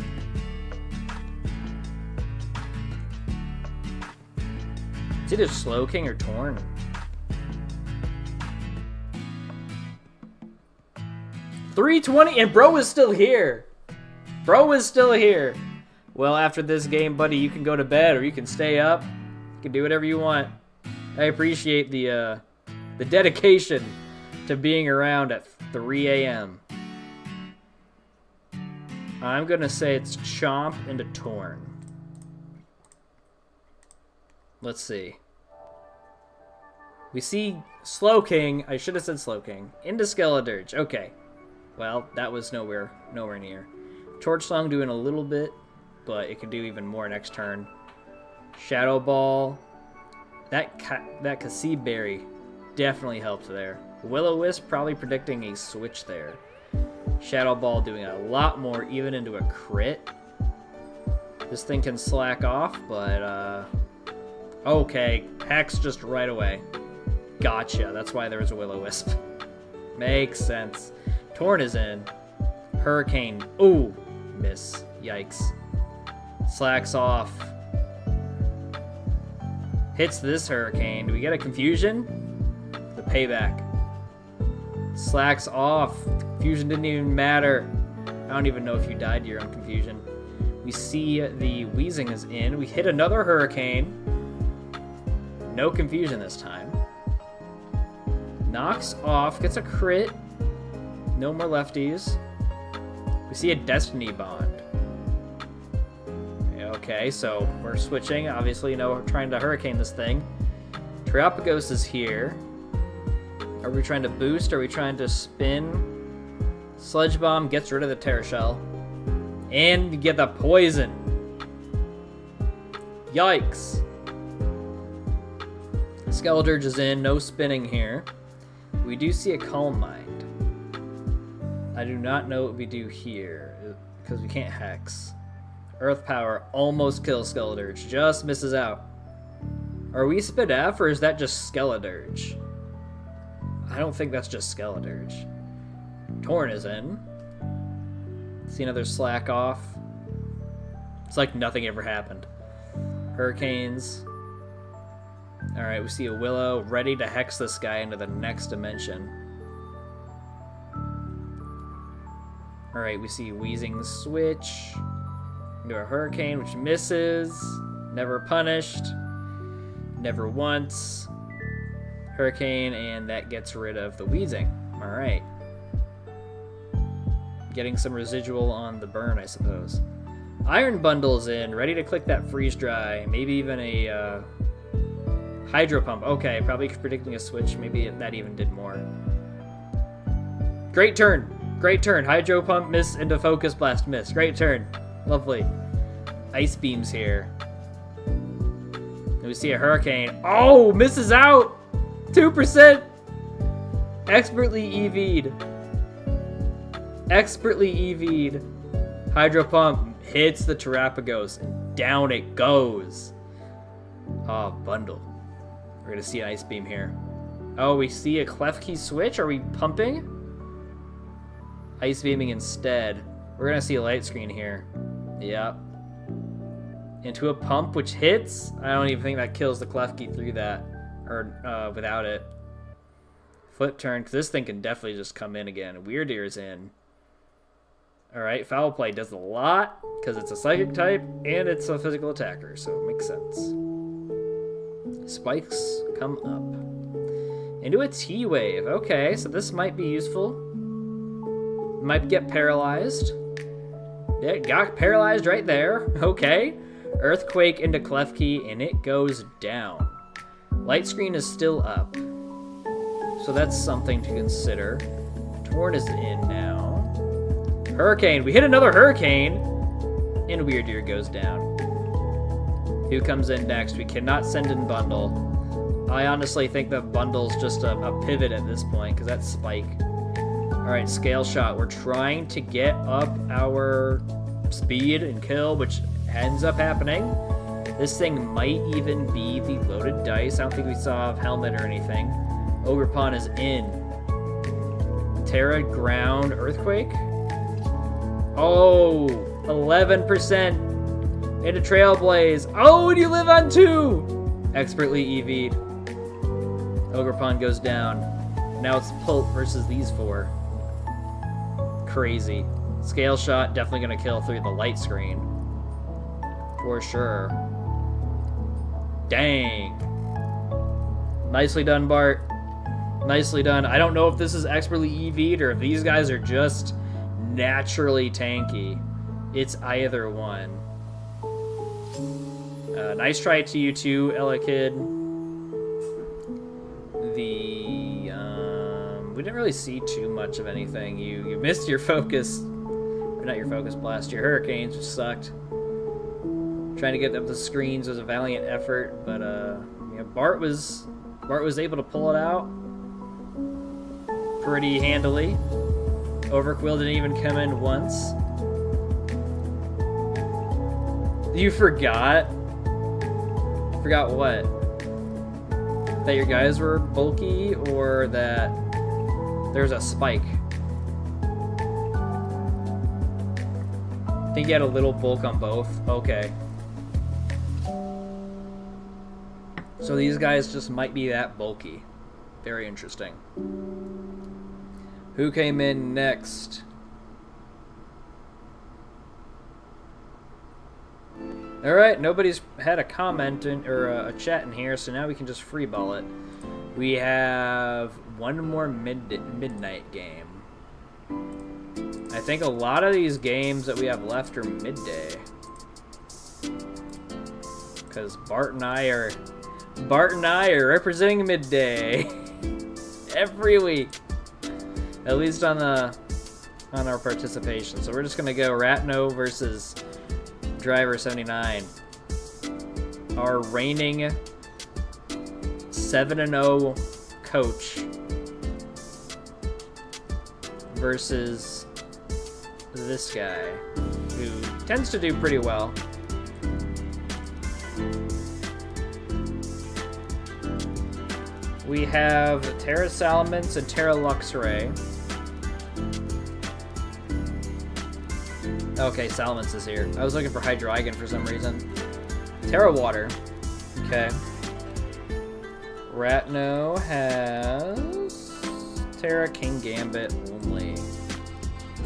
It's either Slowking or Torn. $320 and bro is still here. Bro is still here. Well, after this game, buddy, you can go to bed or you can stay up. You can do whatever you want. I appreciate the dedication to being around at 3 a.m. I'm going to say it's Chomp into Torn. Let's see. We see Slowking. I should have said Slowking. Into Skeledirge. Okay. Well, that was nowhere near. Torch Song doing a little bit, but it can do even more next turn. Shadow Ball. That Cassib Berry definitely helped there. Will-O-Wisp probably predicting a switch there. Shadow Ball doing a lot more, even into a crit. This thing can slack off, but okay. Hex just right away. Gotcha. That's why there was a Will-O-Wisp. Makes sense. Torn is in. Hurricane. Ooh. Miss. Yikes. Slacks off. Hits this Hurricane. Do we get a Confusion? The payback. Slacks off. Confusion didn't even matter. I don't even know if you died to your own Confusion. We see the Weezing is in. We hit another Hurricane. No Confusion this time. Knocks off. Gets a crit. No more lefties. We see a Destiny Bond. Okay, so we're switching. Obviously, we're trying to Hurricane this thing. Triopagos is here. Are we trying to boost? Are we trying to spin? Sludge Bomb gets rid of the Terra Shell. And you get the poison. Yikes. Skeledirge is in. No spinning here. We do see a Calm Mind. I do not know what we do here, because we can't Hex. Earth Power almost kills Skeledirge. Just misses out. Are we Spit F, or is that just Skeledirge? I don't think that's just Skeledirge. Torn is in. See another Slack off. It's like nothing ever happened. Hurricanes. Alright, we see a Willow ready to Hex this guy into the next dimension. Alright, we see Weezing switch into a Hurricane, which misses. Never punished. Never once. Hurricane, and that gets rid of the Weezing. Alright. Getting some residual on the burn, I suppose. Iron Bundle's in, ready to click that Freeze Dry. Maybe even a Hydro Pump. Okay, probably predicting a switch. Maybe that even did more. Great turn. Great turn. Hydro Pump, miss, into Focus Blast, miss. Great turn. Lovely. Ice Beams here. And we see a Hurricane. Oh, misses out! 2%! Expertly EV'd. Expertly EV'd. Hydro Pump hits the Terrapagos, and down it goes. Oh, bundle. We're gonna see an Ice Beam here. Oh, we see a Klefki switch. Are we pumping? Ice Beaming instead. We're gonna see a light screen here. Yep. Into a pump, which hits. I don't even think that kills the Klefki through that. Or without it. Flip turn, because this thing can definitely just come in again. Weird Ear's in. Alright, Foul Play does a lot, because it's a Psychic type, and it's a physical attacker, so it makes sense. Spikes come up. Into a T-Wave. Okay, so this might be useful. Might get paralyzed. Yeah, got paralyzed right there. Okay. Earthquake into Klefki, and it goes down. Light screen is still up. So that's something to consider. Torn is in now. Hurricane. We hit another Hurricane. And Weird Ear goes down. Who comes in next? We cannot send in Bundle. I honestly think that Bundle's just a pivot at this point, because that's Spike. Alright, Scale Shot. We're trying to get up our speed and kill, which ends up happening. This thing might even be the loaded dice. I don't think we saw a helmet or anything. Ogre Pawn is in. Terra, Ground, Earthquake. Oh, 11% into Trailblaze. Oh, and you live on 2! Expertly EV'd. Ogre Pawn goes down. Now it's Pulp versus these 4. Crazy. Scale Shot, definitely going to kill through the light screen. For sure. Dang. Nicely done, Bart. Nicely done. I don't know if this is expertly EV'd or if these guys are just naturally tanky. It's either one. Nice try to you too, Ella Kid. We didn't really see too much of anything. You missed your focus. Or not your focus blast, your Hurricanes, which sucked. Trying to get up the screens was a valiant effort, but yeah, Bart was able to pull it out pretty handily. Overquill didn't even come in once. You forgot? Forgot what? That your guys were bulky, or that there's a spike? I think you had a little bulk on both. Okay. So these guys just might be that bulky. Very interesting. Who came in next? Alright, nobody's had a comment or a chat in here, so now we can just freeball it. We have one more midnight game. I think a lot of these games that we have left are midday. Because Bart and I are representing midday every week, at least on our participation. So we're just gonna go Ratno versus Driver 79, our reigning 7-0 coach versus this guy who tends to do pretty well. We have Terra Salamence and Terra Luxray. Okay, Salamence is here. I was looking for Hydreigon for some reason. Terra Water. Okay. Ratno has Terra King Gambit only.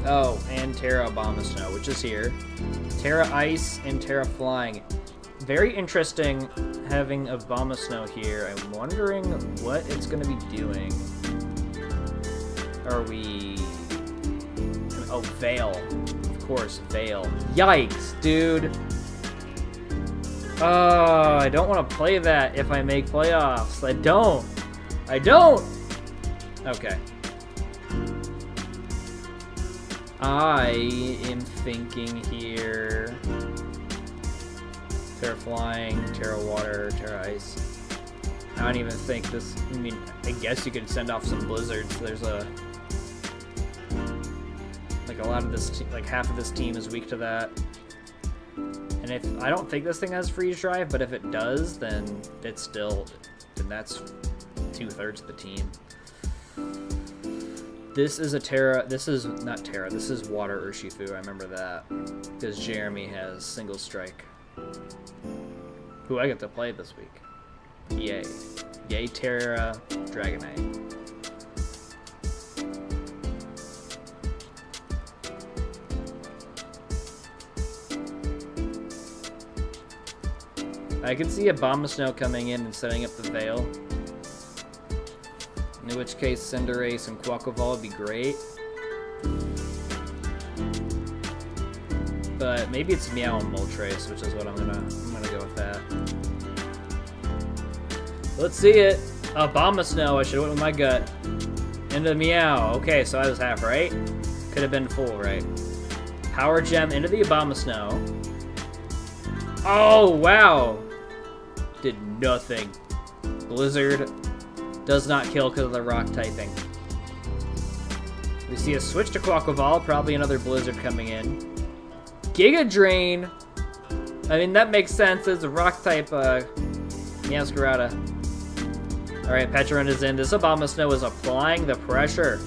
Oh, and Terra Abomasnow, which is here. Terra Ice and Terra Flying. Very interesting having Abomasnow here. I'm wondering what it's going to be doing. Are we... Oh, Veil. Of course, Veil. Yikes, dude. Oh, I don't want to play that if I make playoffs. I don't. Okay. I am thinking here... Terra Flying, Terra Water, Terra Ice. I don't even think this... I mean, I guess you could send off some blizzards. There's a... Like, a lot of this... Like, half of this team is weak to that. And if... I don't think this thing has freeze drive, but if it does, then it's still... Then that's 2/3 of the team. This is a Terra... This is not Terra. This is Water Urshifu. I remember that. Because Jeremy has Single Strike. Who I get to play this week. Yay. Yay, Terra Dragonite. I could see a Abomasnow coming in and setting up the Veil. In which case, Cinderace and Quaquaval would be great. But maybe it's Meow and Moltres, which is what I'm gonna go with that. Let's see it. Abomasnow. I should have went with my gut. Into the Meow. Okay, so I was half right. Could have been full right. Power Gem into the Abomasnow. Oh wow! Did nothing. Blizzard does not kill because of the rock typing. We see a switch to Quaquaval. Probably another Blizzard coming in. Giga Drain. I mean, that makes sense. It's a rock type Meowscarada. Alright, Petrun is in. This Abomasnow is applying the pressure.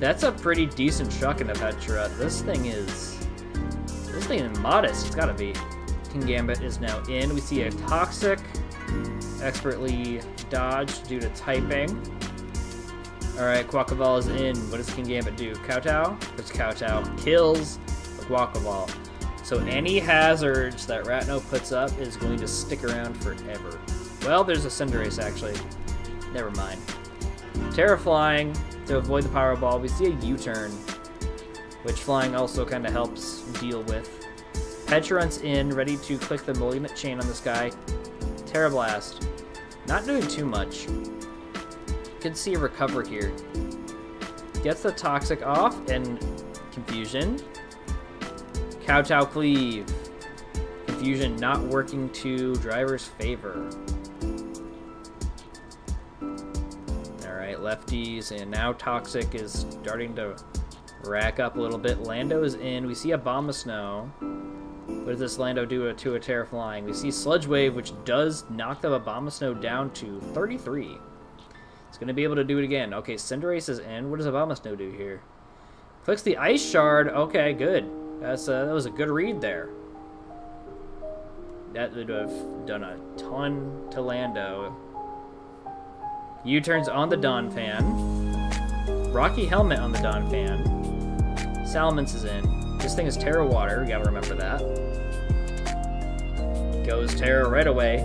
That's a pretty decent chuck into Petra. This thing is modest. It's gotta be. Kingambit is now in. We see a Toxic. Expertly dodged due to typing. Alright, Quaquaval is in. What does Kingambit do? Kowtow? It's Kowtow. Kills Quaquaval. So any hazards that Ratno puts up is going to stick around forever. Well, there's a Cinderace, actually. Never mind. Terra Flying to avoid the Power Ball. We see a U-turn, which Flying also kind of helps deal with. Petrun's in, ready to click the Malignant Chain on this guy. Terra Blast. Not doing too much. Could see a recover here. Gets the Toxic off, and Confusion. Kowtow Cleave. Confusion not working to Driver's favor. Alright, lefties, and now Toxic is starting to rack up a little bit. Lando is in. We see a Abomasnow. What does this Lando do to a Terra Flying? We see Sludge Wave, which does knock the Abomasnow down to 33. It's going to be able to do it again. Okay, Cinderace is in. What does Abomasnow do here? Clicks the Ice Shard. Okay, good. That was a good read there. That would have done a ton to Lando. U-turns on the Donphan. Rocky Helmet on the Donphan. Salamence is in. This thing is Terra Water. We gotta remember that. Goes Terra right away.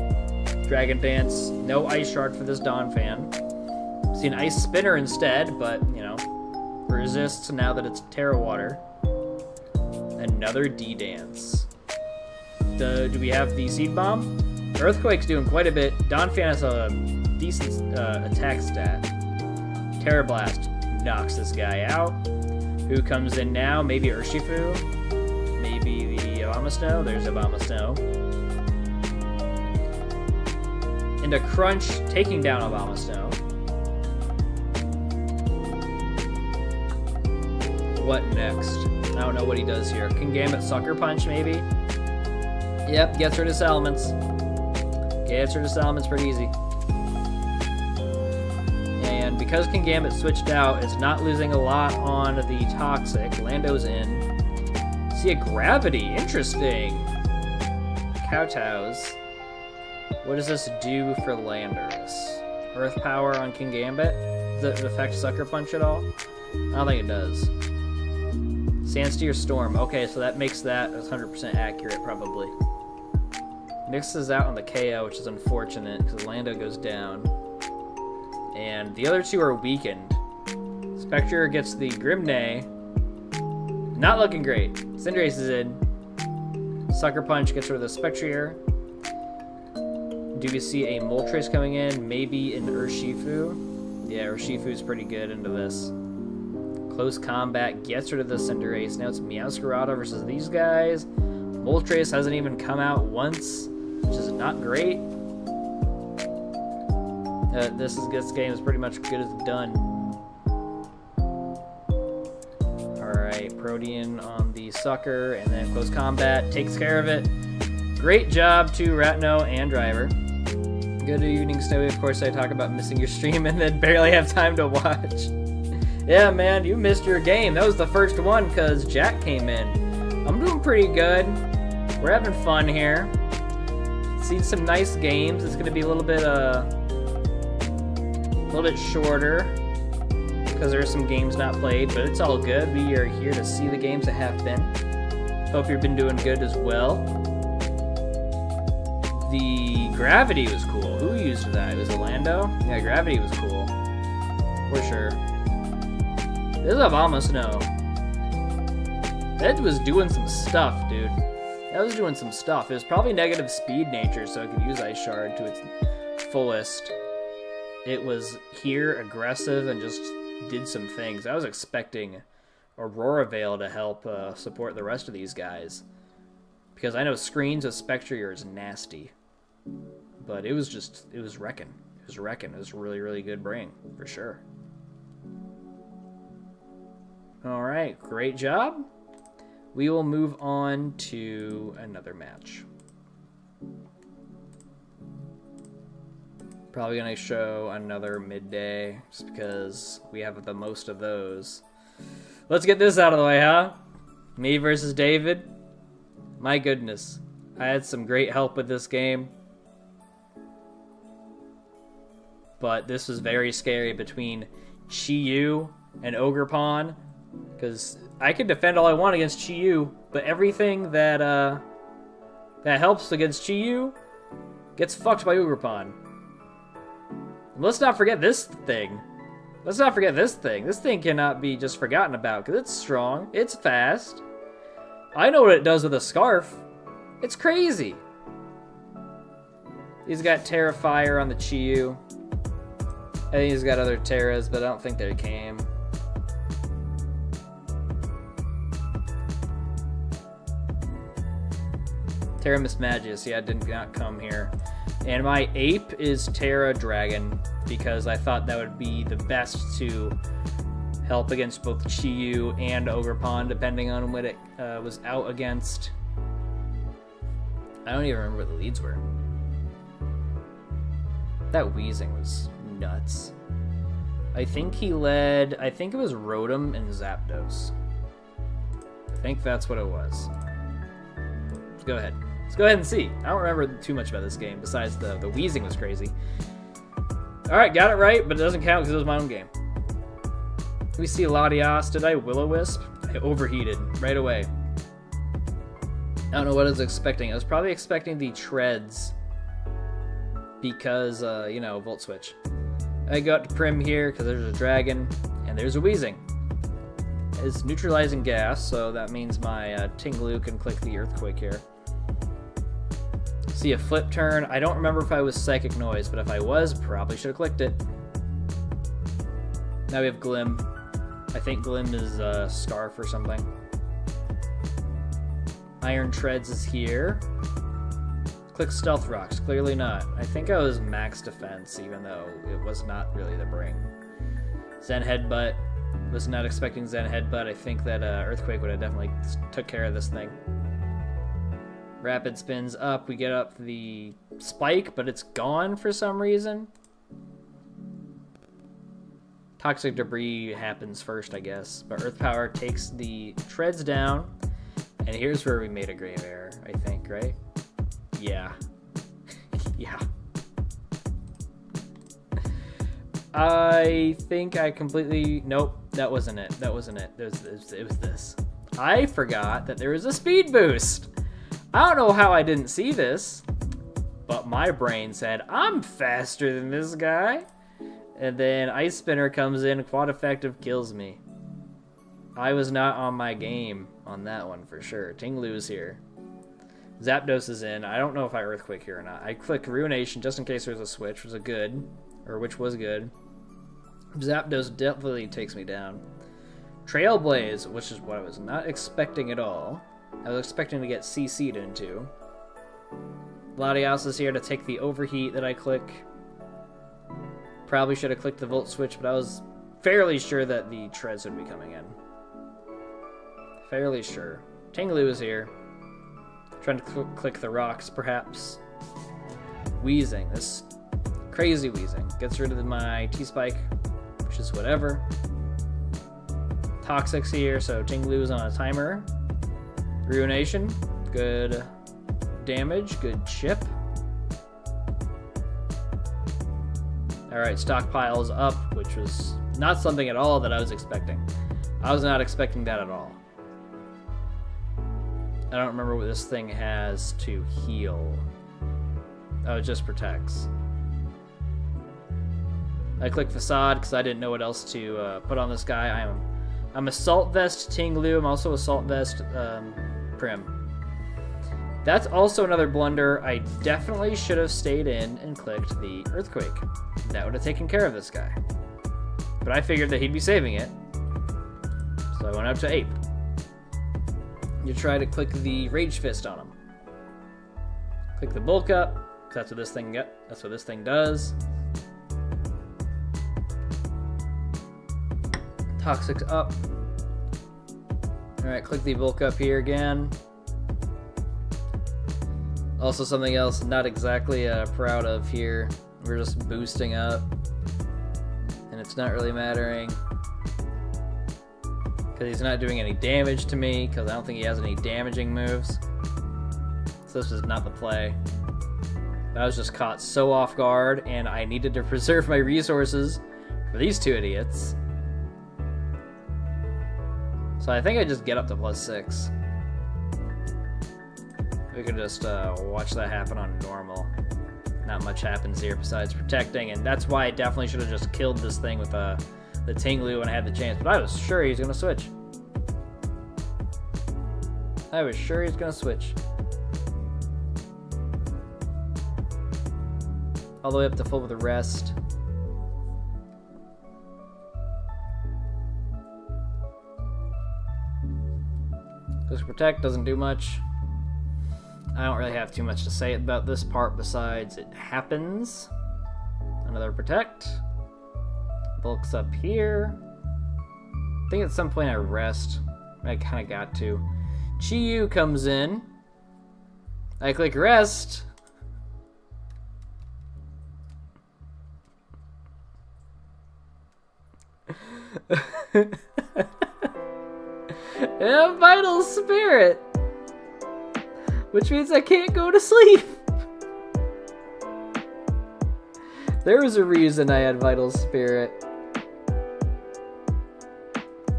Dragon Dance. No Ice Shard for this Donphan. See an Ice Spinner instead, but, you know, resists now that it's Terra Water. Another D-Dance. Do we have the Seed Bomb? Earthquake's doing quite a bit. Donphan has a decent attack stat. Terra Blast knocks this guy out. Who comes in now? Maybe Urshifu? Maybe the Abomasnow? There's Abomasnow. Into Crunch, taking down Abomasnow. What next? I don't know what he does here. Kingambit Sucker Punch, maybe? Yep, gets rid of Salamence. Gets rid of Salamence pretty easy. And because Kingambit switched out, it's not losing a lot on the Toxic. Lando's in. See a Gravity. Interesting. Kowtows. What does this do for Landorus? Earth Power on Kingambit? Does it affect Sucker Punch at all? I don't think it does. Sandsteer Storm. Okay, so that makes that 100% accurate, probably. Mixes out on the KO, which is unfortunate, because Lando goes down. And the other two are weakened. Spectre gets the Grimnay. Not looking great. Cinderace is in. Sucker Punch gets rid of the Spectrier. Do we see a Moltres coming in? Maybe an Urshifu. Yeah, Urshifu's pretty good into this. Close combat gets rid of the Cinderace. Now it's Meowscarada versus these guys. Moltres hasn't even come out once, which is not great. This game is pretty much good as done. Alright, Protean on the Sucker, and then Close Combat takes care of it. Great job to Ratno and Driver. Good evening, Snowy. Of course, I talk about missing your stream and then barely have time to watch. Yeah, man, you missed your game. That was the first one because Jack came in. I'm doing pretty good. We're having fun here. Seen some nice games. It's going to be a little bit shorter because there are some games not played, but it's all good. We are here to see the games that have been. Hope you've been doing good as well. The Gravity was cool. Who used that? It was Orlando? Yeah, Gravity was cool. For sure. This is Obama Snow. That was doing some stuff, dude. That was doing some stuff. It was probably negative speed nature, so it could use Ice Shard to its fullest. It was here, aggressive, and just did some things. I was expecting Aurora Veil to help support the rest of these guys. Because I know Screens with Spectrier is nasty. But it was wrecking. It was wrecking. It was really, really good brain, for sure. Alright, great job. We will move on to another match. Probably going to show another midday, just because we have the most of those. Let's get this out of the way, huh? Me versus David. My goodness. I had some great help with this game. But this was very scary between Chi-Yu and Ogerpon. Because I can defend all I want against Chi-Yu, but everything that helps against Chi-Yu gets fucked by Ogerpon. And let's not forget this thing. Let's not forget this thing. This thing cannot be just forgotten about, because it's strong, it's fast. I know what it does with a Scarf. It's crazy. He's got Terra Fire on the Chi-Yu. I think he's got other Terras, but I don't think they came. Terra Mismagius, yeah, did not come here. And my Ape is Terra Dragon, because I thought that would be the best to help against both Chi-Yu and Ogerpon, depending on what it was out against. I don't even remember what the leads were. That Wheezing was nuts. I think he led... I think it was Rotom and Zapdos. I think that's what it was. Let's go ahead. Let's go ahead and see. I don't remember too much about this game, besides the Wheezing was crazy. Alright, got it right, but it doesn't count because it was my own game. We see Latias. Did I Will-O-Wisp? I overheated right away. I don't know what I was expecting. I was probably expecting the Treads because, you know, Volt Switch. I got to Prim here because there's a Dragon and there's a Wheezing. It's neutralizing gas, so that means my Tinglu can click the Earthquake here. See a Flip Turn. I don't remember if I was Psychic Noise, but if I was, probably should have clicked it. Now we have Glim. I think Glim is Scarf or something. Iron Treads is here. Click Stealth Rocks. Clearly not. I think I was max defense, even though it was not really the bring. Zen Headbutt. Was not expecting Zen Headbutt. I think that Earthquake would have definitely took care of this thing. Rapid Spins up. We get up the Spike, but it's gone for some reason. Toxic Debris happens first, I guess. But Earth Power takes the Treads down. And here's where we made a grave error, I think, right? Yeah. Yeah. I think I completely... Nope, that wasn't it. That wasn't it. It was this. I forgot that there was a speed boost. I don't know how I didn't see this, but my brain said, I'm faster than this guy. And then Ice Spinner comes in, Quad Effective kills me. I was not on my game on that one for sure. Tinglu's here. Zapdos is in. I don't know if I Earthquake here or not. I click Ruination just in case there's a switch, which was good. Zapdos definitely takes me down. Trailblaze, which is what I was not expecting at all. I was expecting to get CC'd into. Latios is here to take the overheat that I click. Probably should have clicked the volt switch, but I was fairly sure that the treads would be coming in. Fairly sure. Tinglu is here. Trying to click the rocks, perhaps. Wheezing. This crazy wheezing. Gets rid of my T-Spike, which is whatever. Toxic's here, so Tinglu is on a timer. Ruination. Good damage. Good chip. Alright, stockpiles up, which was not something at all that I was expecting. I was not expecting that at all. I don't remember what this thing has to heal. Oh, it just protects. I click Facade because I didn't know what else to put on this guy. I'm Assault Vest Tinglu. I'm also Assault Vest Prim. That's also another blunder. I definitely should have stayed in and clicked the Earthquake. That would have taken care of this guy. But I figured that he'd be saving it. So I went up to Ape. You try to click the Rage Fist on him. Click the Bulk Up, because that's what this thing does. Toxic's up. Alright, click the Bulk Up here again. Also something else not exactly proud of here. We're just boosting up. And it's not really mattering. Because he's not doing any damage to me, because I don't think he has any damaging moves. So this is not the play. I was just caught so off guard, and I needed to preserve my resources for these two idiots. So I think I just get up to +6. We could just watch that happen on normal. Not much happens here besides protecting, and that's why I definitely should have just killed this thing with the Tinglu when I had the chance. But I was sure he was going to switch. I was sure he was going to switch. All the way up to full with the rest. This protect doesn't do much. I don't really have too much to say about this part besides it happens. Another protect. Bulks up here. I think at some point I rest. I kind of got to. Chiyu comes in. I click rest. And Vital Spirit, which means I can't go to sleep. There was a reason I had Vital Spirit.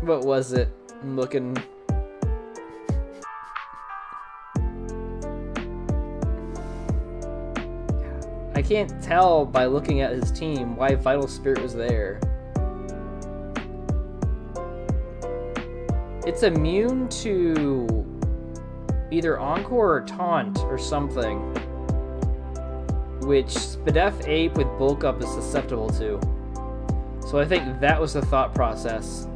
What was it? I'm looking. I can't tell by looking at his team why Vital Spirit was there. It's immune to either Encore or Taunt or something, which Spadef Ape with Bulk Up is susceptible to. So I think that was the thought process.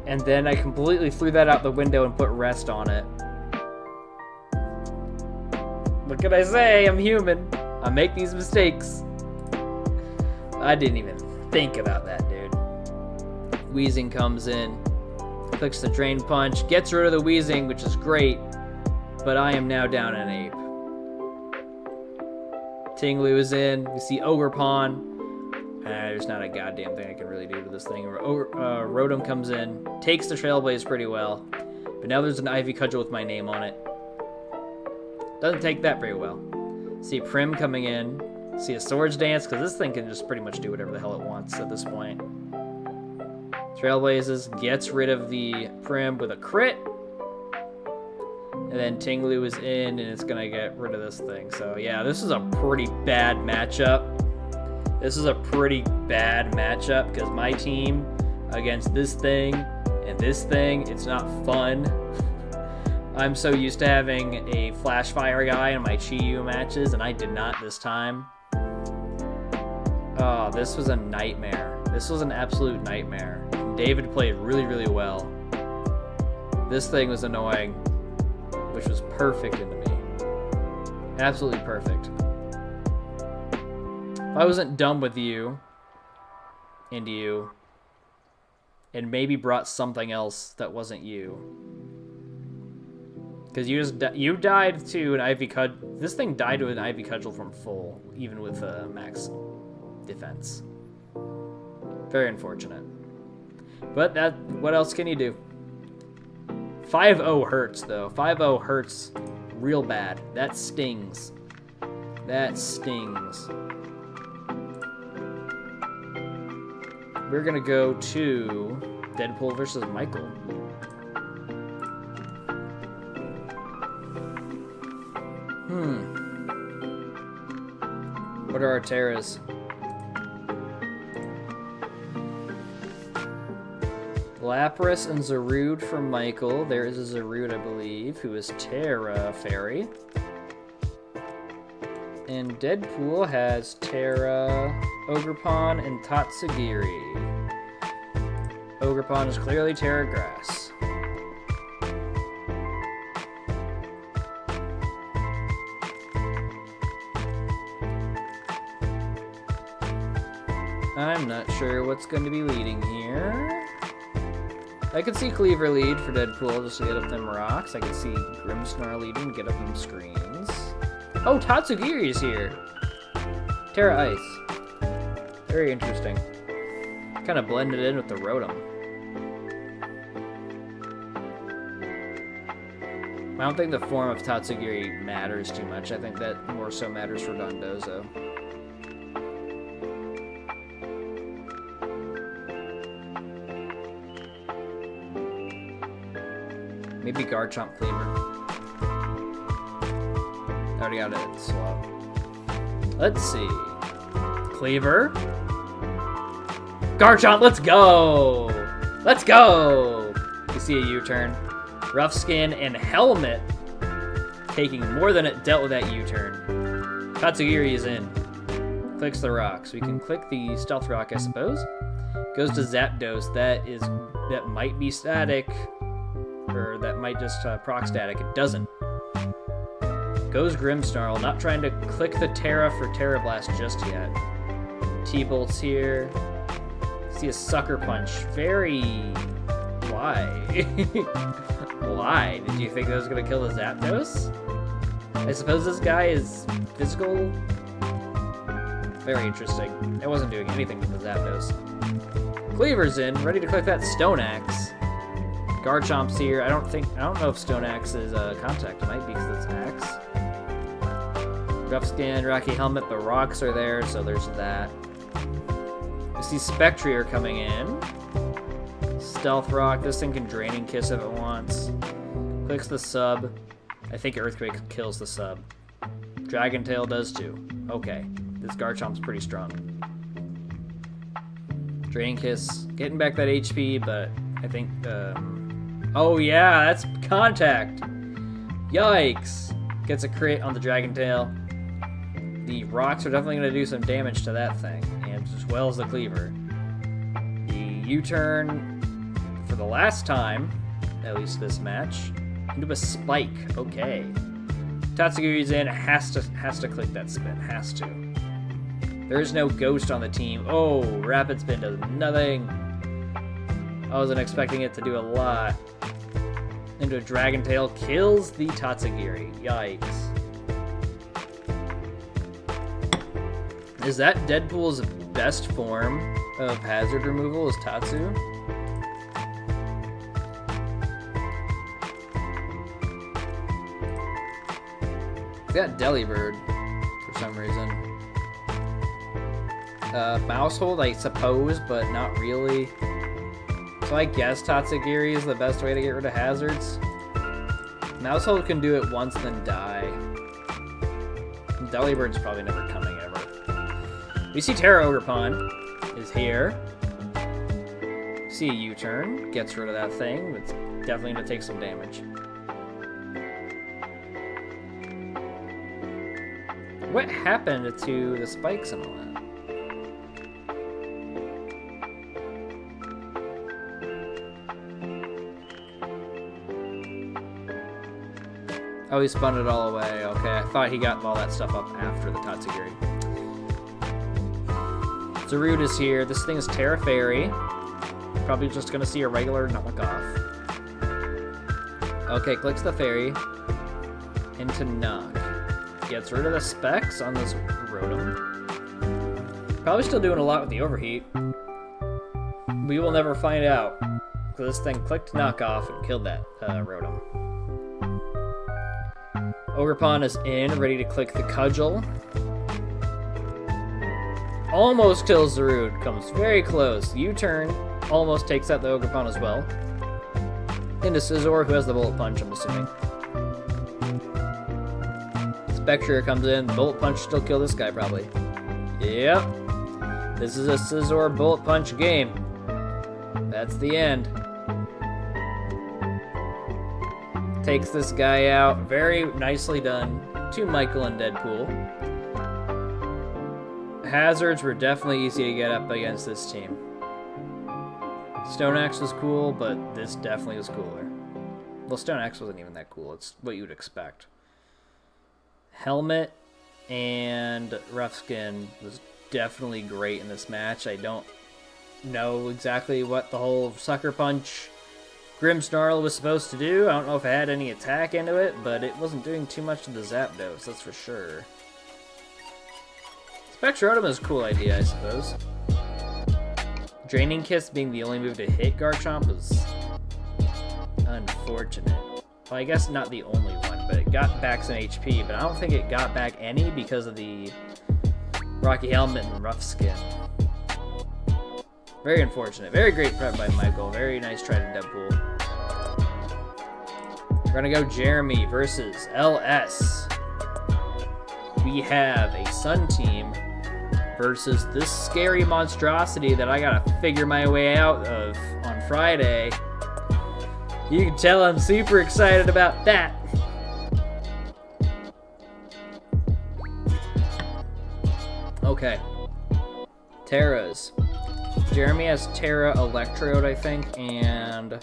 And then I completely threw that out the window and put rest on it. What can I say? I'm human. I make these mistakes. I didn't even think about that, dude. Wheezing comes in, clicks the Drain Punch, gets rid of the Wheezing, which is great, but I am now down an Ape. Tinglu is in, we see Ogre Pawn. There's not a goddamn thing I can really do to this thing. Rotom comes in, takes the Trailblaze pretty well, but now there's an Ivy Cudgel with my name on it. Doesn't take that very well. See Prim coming in, see a Swords Dance, because this thing can just pretty much do whatever the hell it wants at this point. Trailblazes, gets rid of the Prim with a crit. And then Tinglu is in, and it's going to get rid of this thing. So, yeah, this is a pretty bad matchup. This is a pretty bad matchup, because my team against this thing and this thing, it's not fun. I'm so used to having a Flash Fire guy in my Chiyu matches, and I did not this time. Oh, this was a nightmare. This was an absolute nightmare. David played really, really well. This thing was annoying, which was perfect into me. Absolutely perfect. If I wasn't dumb with you, into you, and maybe brought something else that wasn't you. Because you died to an Ivy Cudgel. This thing died to an Ivy Cudgel from full, even with max defense. Very unfortunate. But what else can you do? 5-0 hurts, though. 5-0 hurts real bad. That stings. That stings. We're gonna go to Deadpool versus Michael. What are our Terras? Lapras and Zarude for Michael. There is a Zarude, I believe, who is Terra Fairy. And Deadpool has Terra, Ogerpon, and Tatsugiri. Ogerpon is clearly Terra Grass. I'm not sure what's going to be leading here. I could see Cleaver lead for Deadpool just to get up them rocks. I could see Grimmsnarl leading to get up them screens. Oh, Tatsugiri is here! Terra Ice. Very interesting. Kind of blended in with the Rotom. I don't think the form of Tatsugiri matters too much. I think that more so matters for Dondozo. Maybe Garchomp Cleaver. Already got it swap. Let's see. Cleaver. Garchomp, let's go! Let's go! You see a U-turn. Rough Skin and Helmet taking more than it dealt with that U-turn. Tatsugiri is in. Clicks the rocks. We can click the Stealth Rock, I suppose. Goes to Zapdos. That might be static. Or that might just proc static. It doesn't. Goes Grimmsnarl. Not trying to click the Terra for Terra Blast just yet. T-Bolt's here. See a Sucker Punch. Very... Why? Why? Did you think that was going to kill the Zapdos? I suppose this guy is physical? Very interesting. It wasn't doing anything to the Zapdos. Cleaver's in, ready to click that Stone Axe. Garchomp's here. I don't know if Stone Axe is contact. It might be because it's Axe. Rough Skin, Rocky Helmet, but rocks are there, so there's that. You see Spectrier coming in. Stealth Rock. This thing can Draining Kiss if it wants. Clicks the sub. I think Earthquake kills the sub. Dragon Tail does too. Okay. This Garchomp's pretty strong. Draining Kiss. Getting back that HP, but I think... Oh yeah, that's contact! Yikes! Gets a crit on the Dragon Tail. The rocks are definitely going to do some damage to that thing, and as well as the Cleaver. The U-turn for the last time, at least this match, into a Spike. Okay. Tatsugiri's in, has to click that spin, has to. There's no Ghost on the team. Oh, Rapid Spin does nothing. I wasn't expecting it to do a lot. Into a Dragon Tail, kills the Tatsugiri. Yikes. Is that Deadpool's best form of hazard removal, is Tatsu? He's got Delibird for some reason. Mousehold, I suppose, but not really. So I guess Tatsugiri is the best way to get rid of hazards. Mousehold can do it once, then die. Delibird's probably never coming ever. We see Terra Ogerpon is here. See a U-turn, gets rid of that thing. It's definitely going to take some damage. What happened to the spikes and all that? Oh, he spun it all away. Okay, I thought he got all that stuff up after the Tatsugiri. Zarude is here. This thing is Terra Fairy. Probably just gonna see a regular knockoff. Okay, clicks the fairy into knock. Gets rid of the specs on this Rotom. Probably still doing a lot with the overheat. We will never find out. So this thing clicked knockoff and killed that Rotom. Ogerpon is in, ready to click the Cudgel. Almost kills Zarude, comes very close. U-turn, almost takes out the Ogerpon as well. Into Scizor, who has the Bullet Punch, I'm assuming. Spectre comes in, Bullet Punch still kill this guy, probably. Yep. This is a Scizor Bullet Punch game. That's the end. Takes this guy out. Very nicely done to Michael and Deadpool. Hazards were definitely easy to get up against this team. Stone Axe was cool, but this definitely was cooler. Well, Stone Axe wasn't even that cool. It's what you would expect. Helmet and Rough Skin was definitely great in this match. I don't know exactly what the whole Sucker Punch Grimmsnarl was supposed to do. I don't know if it had any attack into it, but it wasn't doing too much to the Zapdos, that's for sure. Spectrotum is a cool idea, I suppose. Draining Kiss being the only move to hit Garchomp was unfortunate. Well, I guess not the only one, but it got back some HP, but I don't think it got back any because of the Rocky Helmet and Rough Skin. Very unfortunate. Very great prep by Michael. Very nice try to Deadpool. We're gonna go Jeremy versus LS. We have a Sun team versus this scary monstrosity that I gotta figure my way out of on Friday. You can tell I'm super excited about that. Okay. Terras. Jeremy has Terra Electrode, I think, and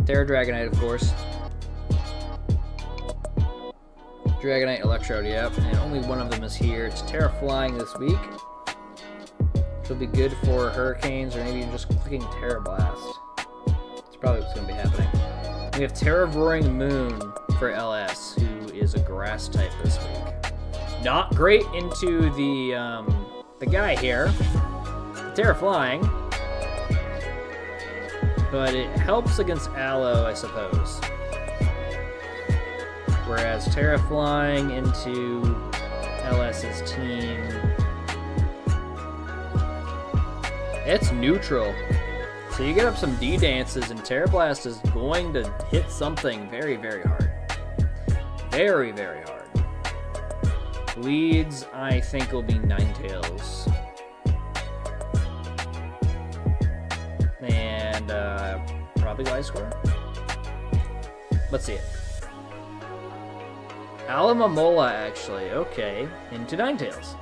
Terra Dragonite, of course. Dragonite Electrode, yep, and only one of them is here. It's Terra Flying this week. Which will be good for Hurricanes, or maybe just clicking Terra Blast. That's probably what's going to be happening. We have Terra Roaring Moon for LS, who is a Grass type this week. Not great into the guy here. Terra Flying, but it helps against Aloe, I suppose. Whereas Terra Flying into LS's team, it's neutral. So you get up some D-dances, and Terra Blast is going to hit something very, very hard. Very, very hard. Leads, I think, will be Ninetales. And probably Gliscor. Let's see it. Alamamola, actually. Okay, into Ninetales.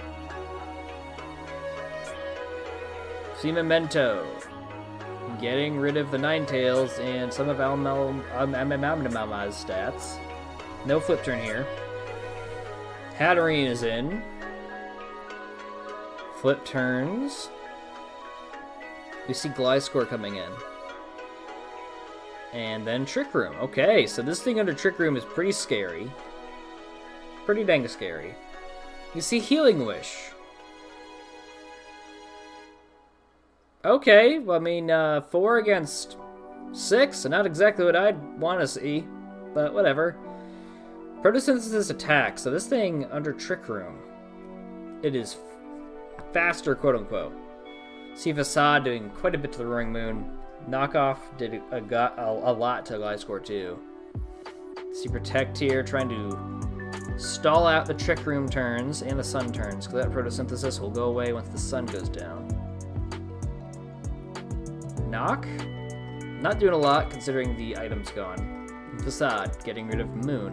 Memento. Getting rid of the Ninetales and some of Alama's stats. No flip turn here. Hatterene is in. Flip turns. We see Gliscor coming in. And then Trick Room. Okay, so this thing under Trick Room is pretty scary. Pretty dang scary. You see Healing Wish. Okay, well, I mean, 4 against 6, so not exactly what I'd want to see, but whatever. Photosynthesis attack, so this thing under Trick Room, it is faster, quote-unquote. See Facade doing quite a bit to the Roaring Moon. Knockoff did a lot to Gliscor too. See Protect here, trying to stall out the Trick Room turns and the Sun turns, because that Photosynthesis will go away once the Sun goes down. Knock? Not doing a lot, considering the item's gone. Facade, getting rid of Moon.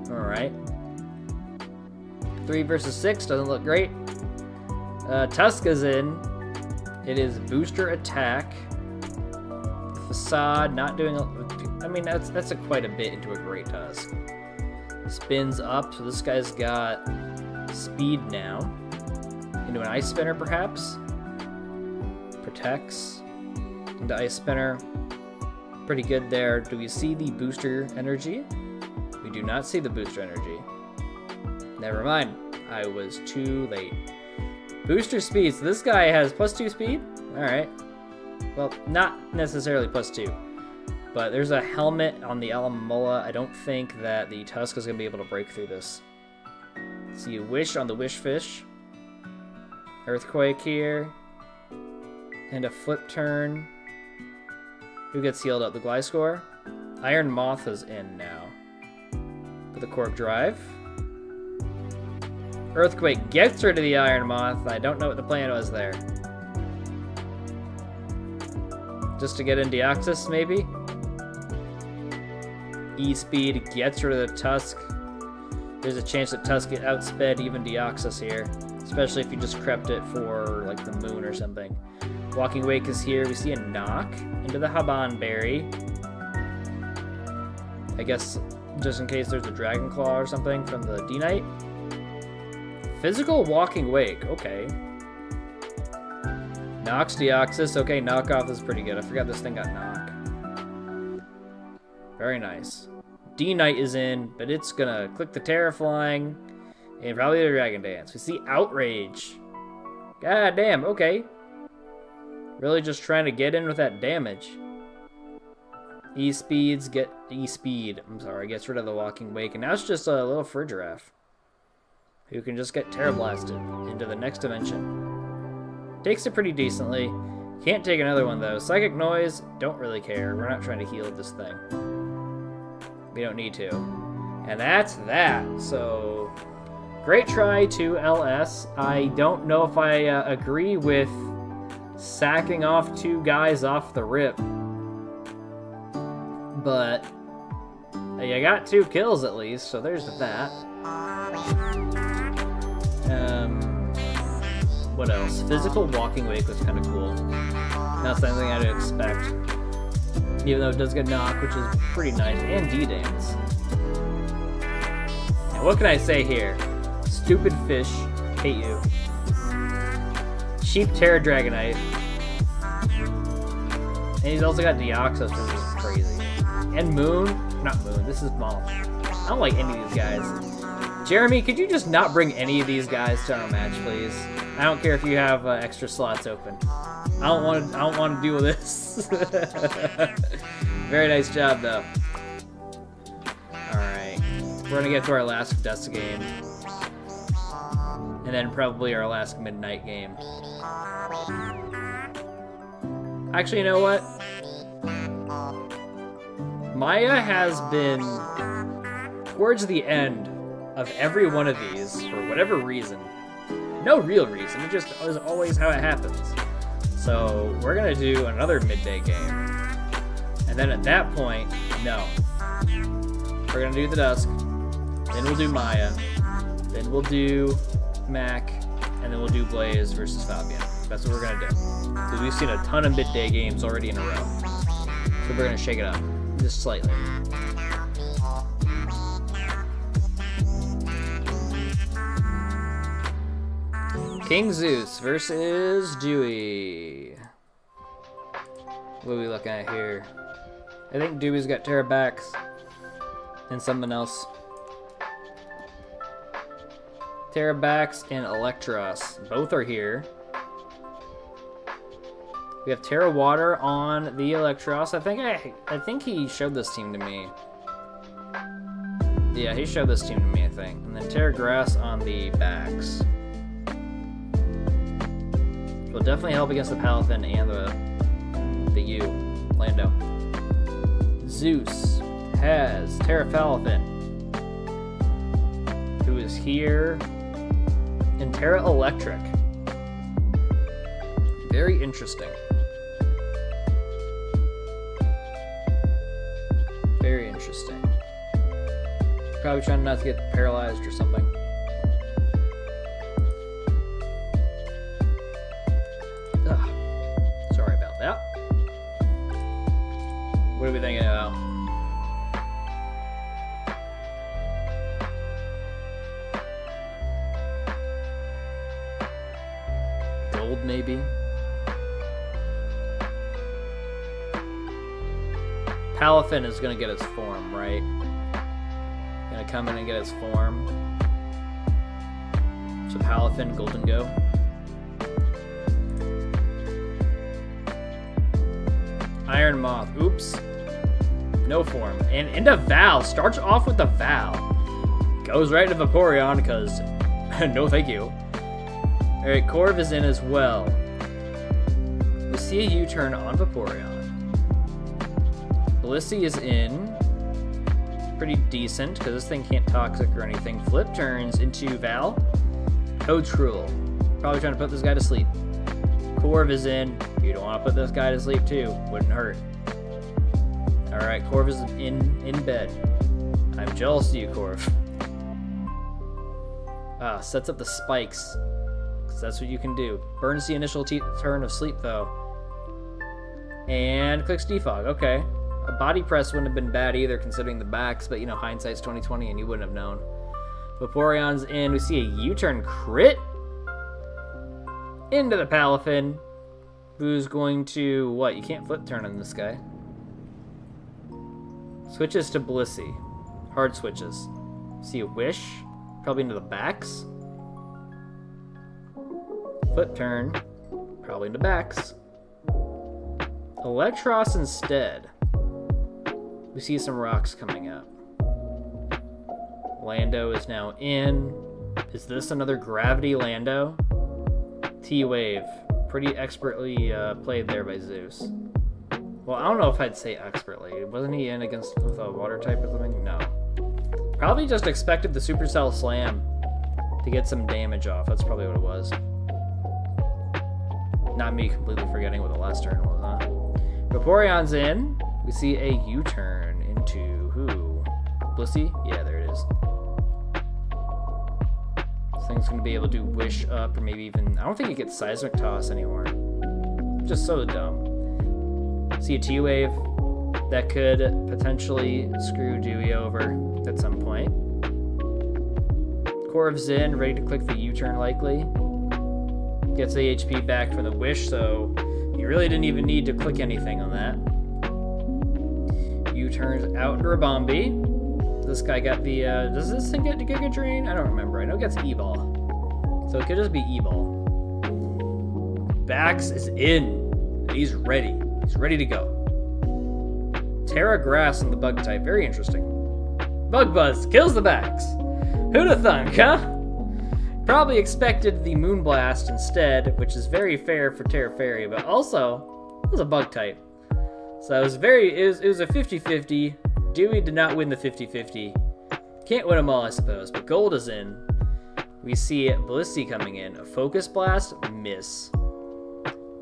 Alright. 3 versus 6, doesn't look great. Tuska's in. It is Booster Attack. Facade, not doing I mean, that's quite a bit into a Great Tusk. Spins up, so this guy's got speed now. Into an Ice Spinner, perhaps. Protects. Into Ice Spinner. Pretty good there. Do we see the booster energy? We do not see the booster energy. Never mind. I was too late. Booster speed. So this guy has +2 speed? Alright. Well, not necessarily +2. But there's a helmet on the Alamola. I don't think that the Tusk is going to be able to break through this. See a Wish on the Wish Fish. Earthquake here. And a Flip Turn. Who gets healed up? The Gliscor? Iron Moth is in now. With the Cork Drive. Earthquake gets rid of the Iron Moth. I don't know what the plan was there. Just to get in Deoxys, maybe? E-Speed gets rid of the Tusk. There's a chance that Tusk get outsped even Deoxys here. Especially if you just crept it for, like, the moon or something. Walking Wake is here. We see a knock into the Haban Berry. I guess just in case there's a Dragon Claw or something from the D-Knight. Physical Walking Wake. Okay. Knocks Deoxys. Okay, knockoff is pretty good. I forgot this thing got knock. Very nice. D-Knight is in, but it's gonna click the Terraflying and probably the Dragon Dance. We see Outrage. God damn, okay. Really just trying to get in with that damage. E-Speed gets rid of the Walking Wake, and now it's just a little Frigiraffe who can just get Terra Blasted into the next dimension. Takes it pretty decently. Can't take another one though. Psychic Noise, don't really care. We're not trying to heal this thing. We don't need to. And that's that. So, great try to LS. I don't know if I agree with sacking off 2 guys off the rip. But you got 2 kills at least, so there's that. What else? Physical Walking Wake was kind of cool. Not something I'd expect. Even though it does get knocked, which is pretty nice. And D-Dance. And what can I say here? Stupid fish. Hate you. Cheap Terra Dragonite. And he's also got Deoxys, which is crazy. And Moon. Not Moon. This is Mulch. I don't like any of these guys. Jeremy, could you just not bring any of these guys to our match, please? I don't care if you have extra slots open. I don't want to deal with this. Very nice job, though. All right, we're gonna get to our last Dusk game, and then probably our last Midnight game. Actually, you know what? Maya has been towards the end of every one of these for whatever reason. No real reason, it just is always how it happens. So we're gonna do another midday game. And then at that point, no. We're gonna do the Dusk, then we'll do Maya, then we'll do Mac, and then we'll do Blaze versus Fabian. That's what we're gonna do. Because we've seen a ton of midday games already in a row. So we're gonna shake it up, just slightly. King Zeus versus Dewey. What are we looking at here? I think Dewey's got Terrabax and something else. Terrabax and Electros. Both are here. We have Terra Water on the Electros. I think he showed this team to me. Yeah, he showed this team to me, I think. And then Terra Grass on the backs. Will definitely help against the Palafin and the U, Lando. Zeus has Terra Palafin, who is here, and Terra Electric. Very interesting. Very interesting. Probably trying not to get paralyzed or something. Sorry about that. What are we thinking about? build, maybe. Palafin is gonna get its form, right? Gonna come in and get its form. So Palafin, Golden Go. Iron Moth, oops. No form. And into Val, starts off with the Val. Goes right into Vaporeon, because no thank you. Alright, Corv is in as well. We see a U-turn on Vaporeon. Blissey is in. Pretty decent, because this thing can't Toxic or anything. Flip turns into Val. Watchthrough. Probably trying to put this guy to sleep. Corv is in. You don't want to put this guy to sleep too. Wouldn't hurt. Alright, Corv is in bed. I'm jealous of you, Corv. Sets up the spikes. Because that's what you can do. Burns the initial turn of sleep, though. And clicks Defog. Okay. A body press wouldn't have been bad either, considering the backs, but, you know, hindsight's 20/20, and you wouldn't have known. Vaporeon's in. We see a U-turn crit into the Palafin, who's going to... What? You can't flip turn on this guy. Switches to Blissey. Hard switches. See a Wish. Probably into the backs. Flip turn. Probably into backs. Electros instead. We see some rocks coming up. Lando is now in. Is this another Gravity Lando? T-Wave. Pretty expertly played there by Zeus. Well, I don't know if I'd say expertly. Wasn't he in with a water type or something? No. Probably just expected the Supercell Slam to get some damage off. That's probably what it was. Not me completely forgetting what the last turn was, huh? Vaporeon's in. We see a U-turn into who? Blissey? Yeah, there it is. This thing's going to be able to Wish up, or maybe even... I don't think it gets Seismic Toss anymore. Just so dumb. See a T-Wave that could potentially screw Dewey over at some point. Corv's in, ready to click the U-turn likely. Gets AHP back from the Wish, so you really didn't even need to click anything on that. U-turns out into Ribombee. This guy got the, does this thing get Giga Drain? I don't remember. I know it gets E-Ball. So it could just be E-Ball. Bax is in. He's ready. He's ready to go. Terra Grass on the Bug type. Very interesting. Bug Buzz kills the Bax. Who'da thunk, huh? Probably expected the Moonblast instead, which is very fair for Terra Fairy, but also, it was a Bug type. So it was a 50-50. Dewey did not win the 50-50. Can't win them all, I suppose, but Gold is in. We see Blissey coming in. A Focus Blast, miss.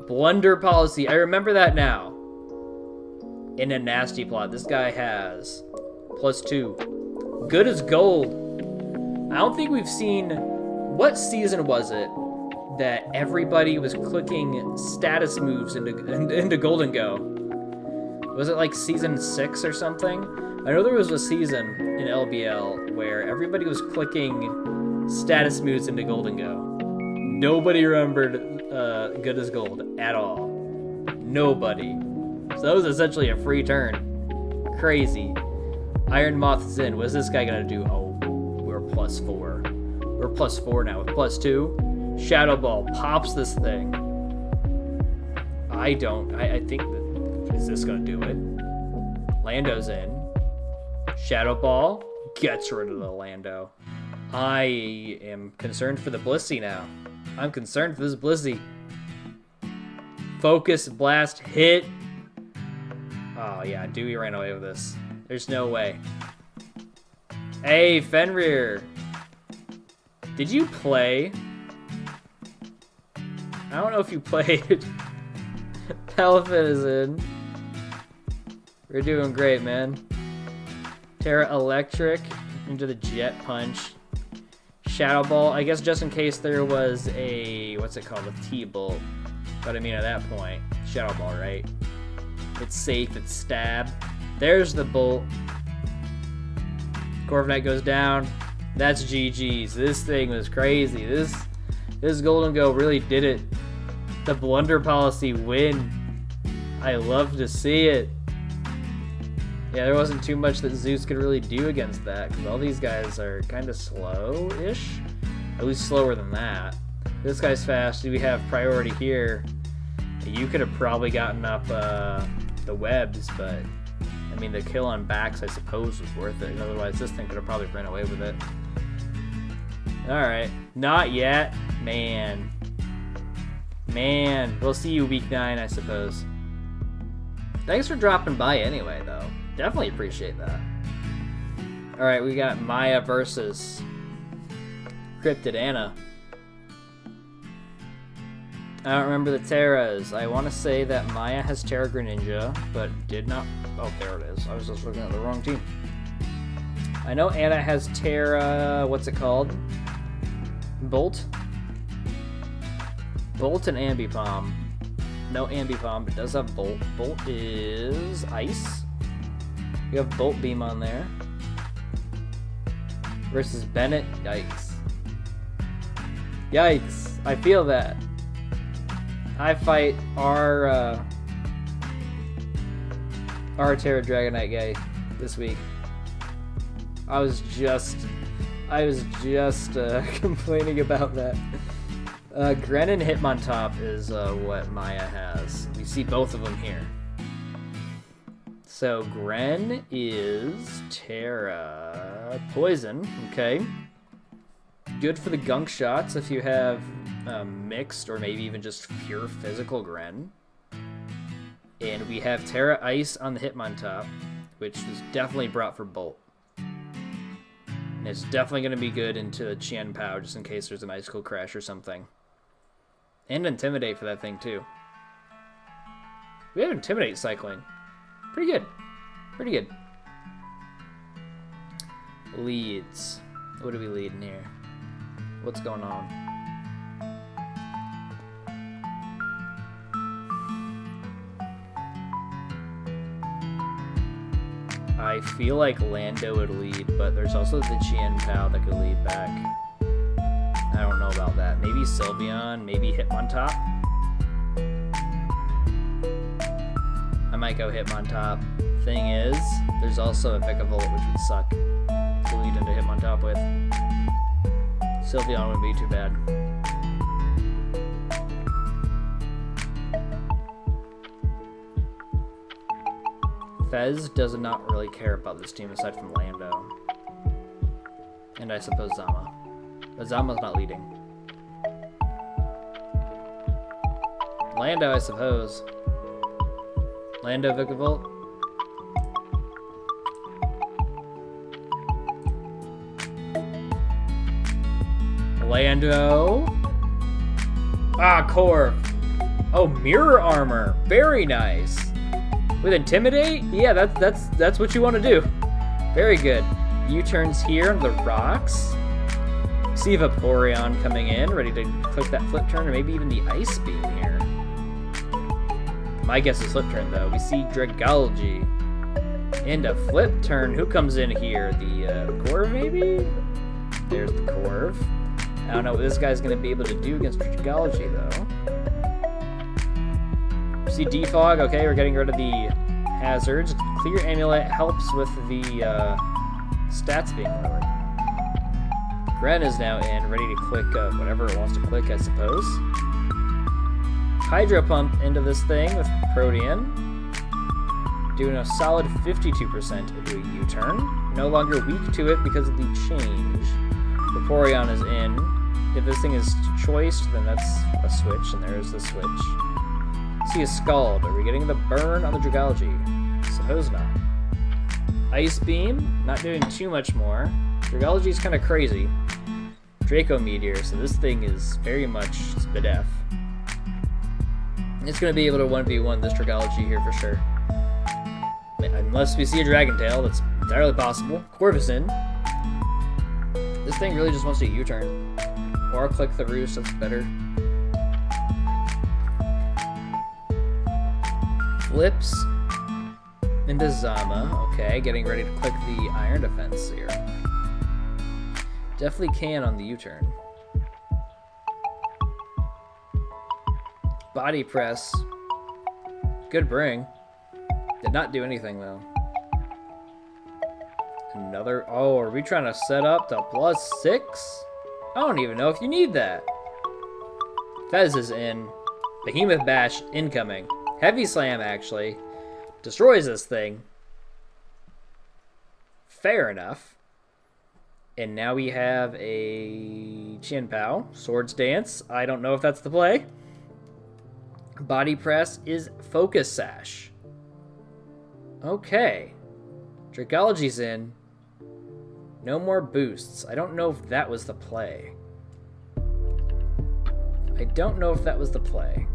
Blunder Policy, I remember that now. In a Nasty Plot, this guy has +2. Good as gold. I don't think we've seen... What season was it that everybody was clicking status moves into Golden Go? Was it like season 6 or something? I know there was a season in LBL where everybody was clicking status moves into Golden Go. Nobody remembered Good as Gold at all. Nobody. So that was essentially a free turn. Crazy. Iron Moth's in. What's this guy gonna do? Oh, we're +4. We're +4 now with +2. Shadow Ball pops this thing. I think that... Is this gonna do it? Lando's in. Shadow Ball gets rid of the Lando. I am concerned for the Blissey now. I'm concerned for this Blissey. Focus Blast hit. Oh yeah, Dewey ran away with this. There's no way. Hey, Fenrir. Did you play? I don't know if you played. Palafin is in. We're doing great, man. Terra Electric into the Jet Punch. Shadow Ball, I guess just in case there was a, what's it called, a T-Bolt. But I mean, at that point, Shadow Ball, right? It's safe, it's stab. There's the Bolt. Corviknight goes down. That's GG's. This thing was crazy. This Golden Go really did it. The blunder policy win. I love to see it. Yeah, there wasn't too much that Zeus could really do against that, because all these guys are kind of slow-ish. At least slower than that. This guy's fast. We have priority here. You could have probably gotten up the webs, but I mean, the kill on backs, I suppose, was worth it. Otherwise, this thing could have probably ran away with it. Alright. Not yet. Man. Man. We'll see you week 9, I suppose. Thanks for dropping by anyway, though. Definitely appreciate that. Alright, we got Maya versus Cryptid Anna. I don't remember the Terras. I want to say that Maya has Terra Greninja, but did not... Oh, there it is. I was just looking at the wrong team. I know Anna has Terra... What's it called? Bolt? Bolt and Ambipom. No Ambipom, but does have Bolt. Bolt is Ice. You have Bolt Beam on there. Versus Bennett. Yikes. Yikes. I feel that. I fight our Terra Dragonite guy this week. I was just complaining about that. Gren and Hitmontop is what Maya has. We see both of them here. So Gren is Terra Poison, okay. Good for the gunk shots if you have mixed or maybe even just pure physical Gren. And we have Terra Ice on the Hitmontop, which was definitely brought for Bolt. And it's definitely going to be good into Qian Pao just in case there's an Icicle Crash or something. And Intimidate for that thing too. We have Intimidate cycling. Pretty good. Pretty good. Leads. What do we lead in here? What's going on? I feel like Lando would lead, but there's also the Qian Pao that could lead back. I don't know about that. Maybe Sylveon, maybe Hitmontop. I might go Hitmontop. Thing is, there's also a Vikavolt, which would suck to lead into Hitmontop with. Sylveon wouldn't be too bad. Fez does not really care about this team aside from Lando. And I suppose Zama. But Zama's not leading. Lando, I suppose. Lando Vikavolt. Lando. Ah, Corv. Oh, Mirror Armor. Very nice. With Intimidate? Yeah, that's what you want to do. Very good. U-turns here on the rocks. See Vaporeon coming in, ready to click that flip turn, or maybe even the Ice Beam here. My guess is flip turn, though. We see Dragalge. And a flip turn. Who comes in here? The Corv, maybe? There's the Corv. I don't know what this guy's going to be able to do against Dragalge, though. See Defog. Okay, we're getting rid of the hazards. Clear Amulet helps with the stats being lowered. Gren is now in, ready to click whatever it wants to click, I suppose. Hydro Pump into this thing with Protean. Doing a solid 52% into a U-turn. No longer weak to it because of the change. Vaporeon is in. If this thing is choiced, then that's a switch, and there is the switch. See a Scald. Are we getting the burn on the Dragalge? Suppose not. Ice Beam, not doing too much more. Dragalge is kind of crazy. Draco Meteor, so this thing is very much Spidef. It's going to be able to 1v1 this Dragalge here for sure. Unless we see a Dragon Tail, that's entirely possible. Corvus-in. This thing really just wants to U-turn. Or click the Roost, that's better. Flips into Zama. Okay, getting ready to click the Iron Defense here. Definitely can on the U-turn. Body press. Good bring. Did not do anything, though. Another... Oh, are we trying to set up to +6? I don't even know if you need that. Fez is in. Behemoth Bash incoming. Heavy Slam, actually. Destroys this thing. Fair enough. And now we have a Chien Pao. Swords Dance. I don't know if that's the play. Body Press is Focus Sash. Okay. Dracology's in. No more boosts. I don't know if that was the play. I don't know if that was the play.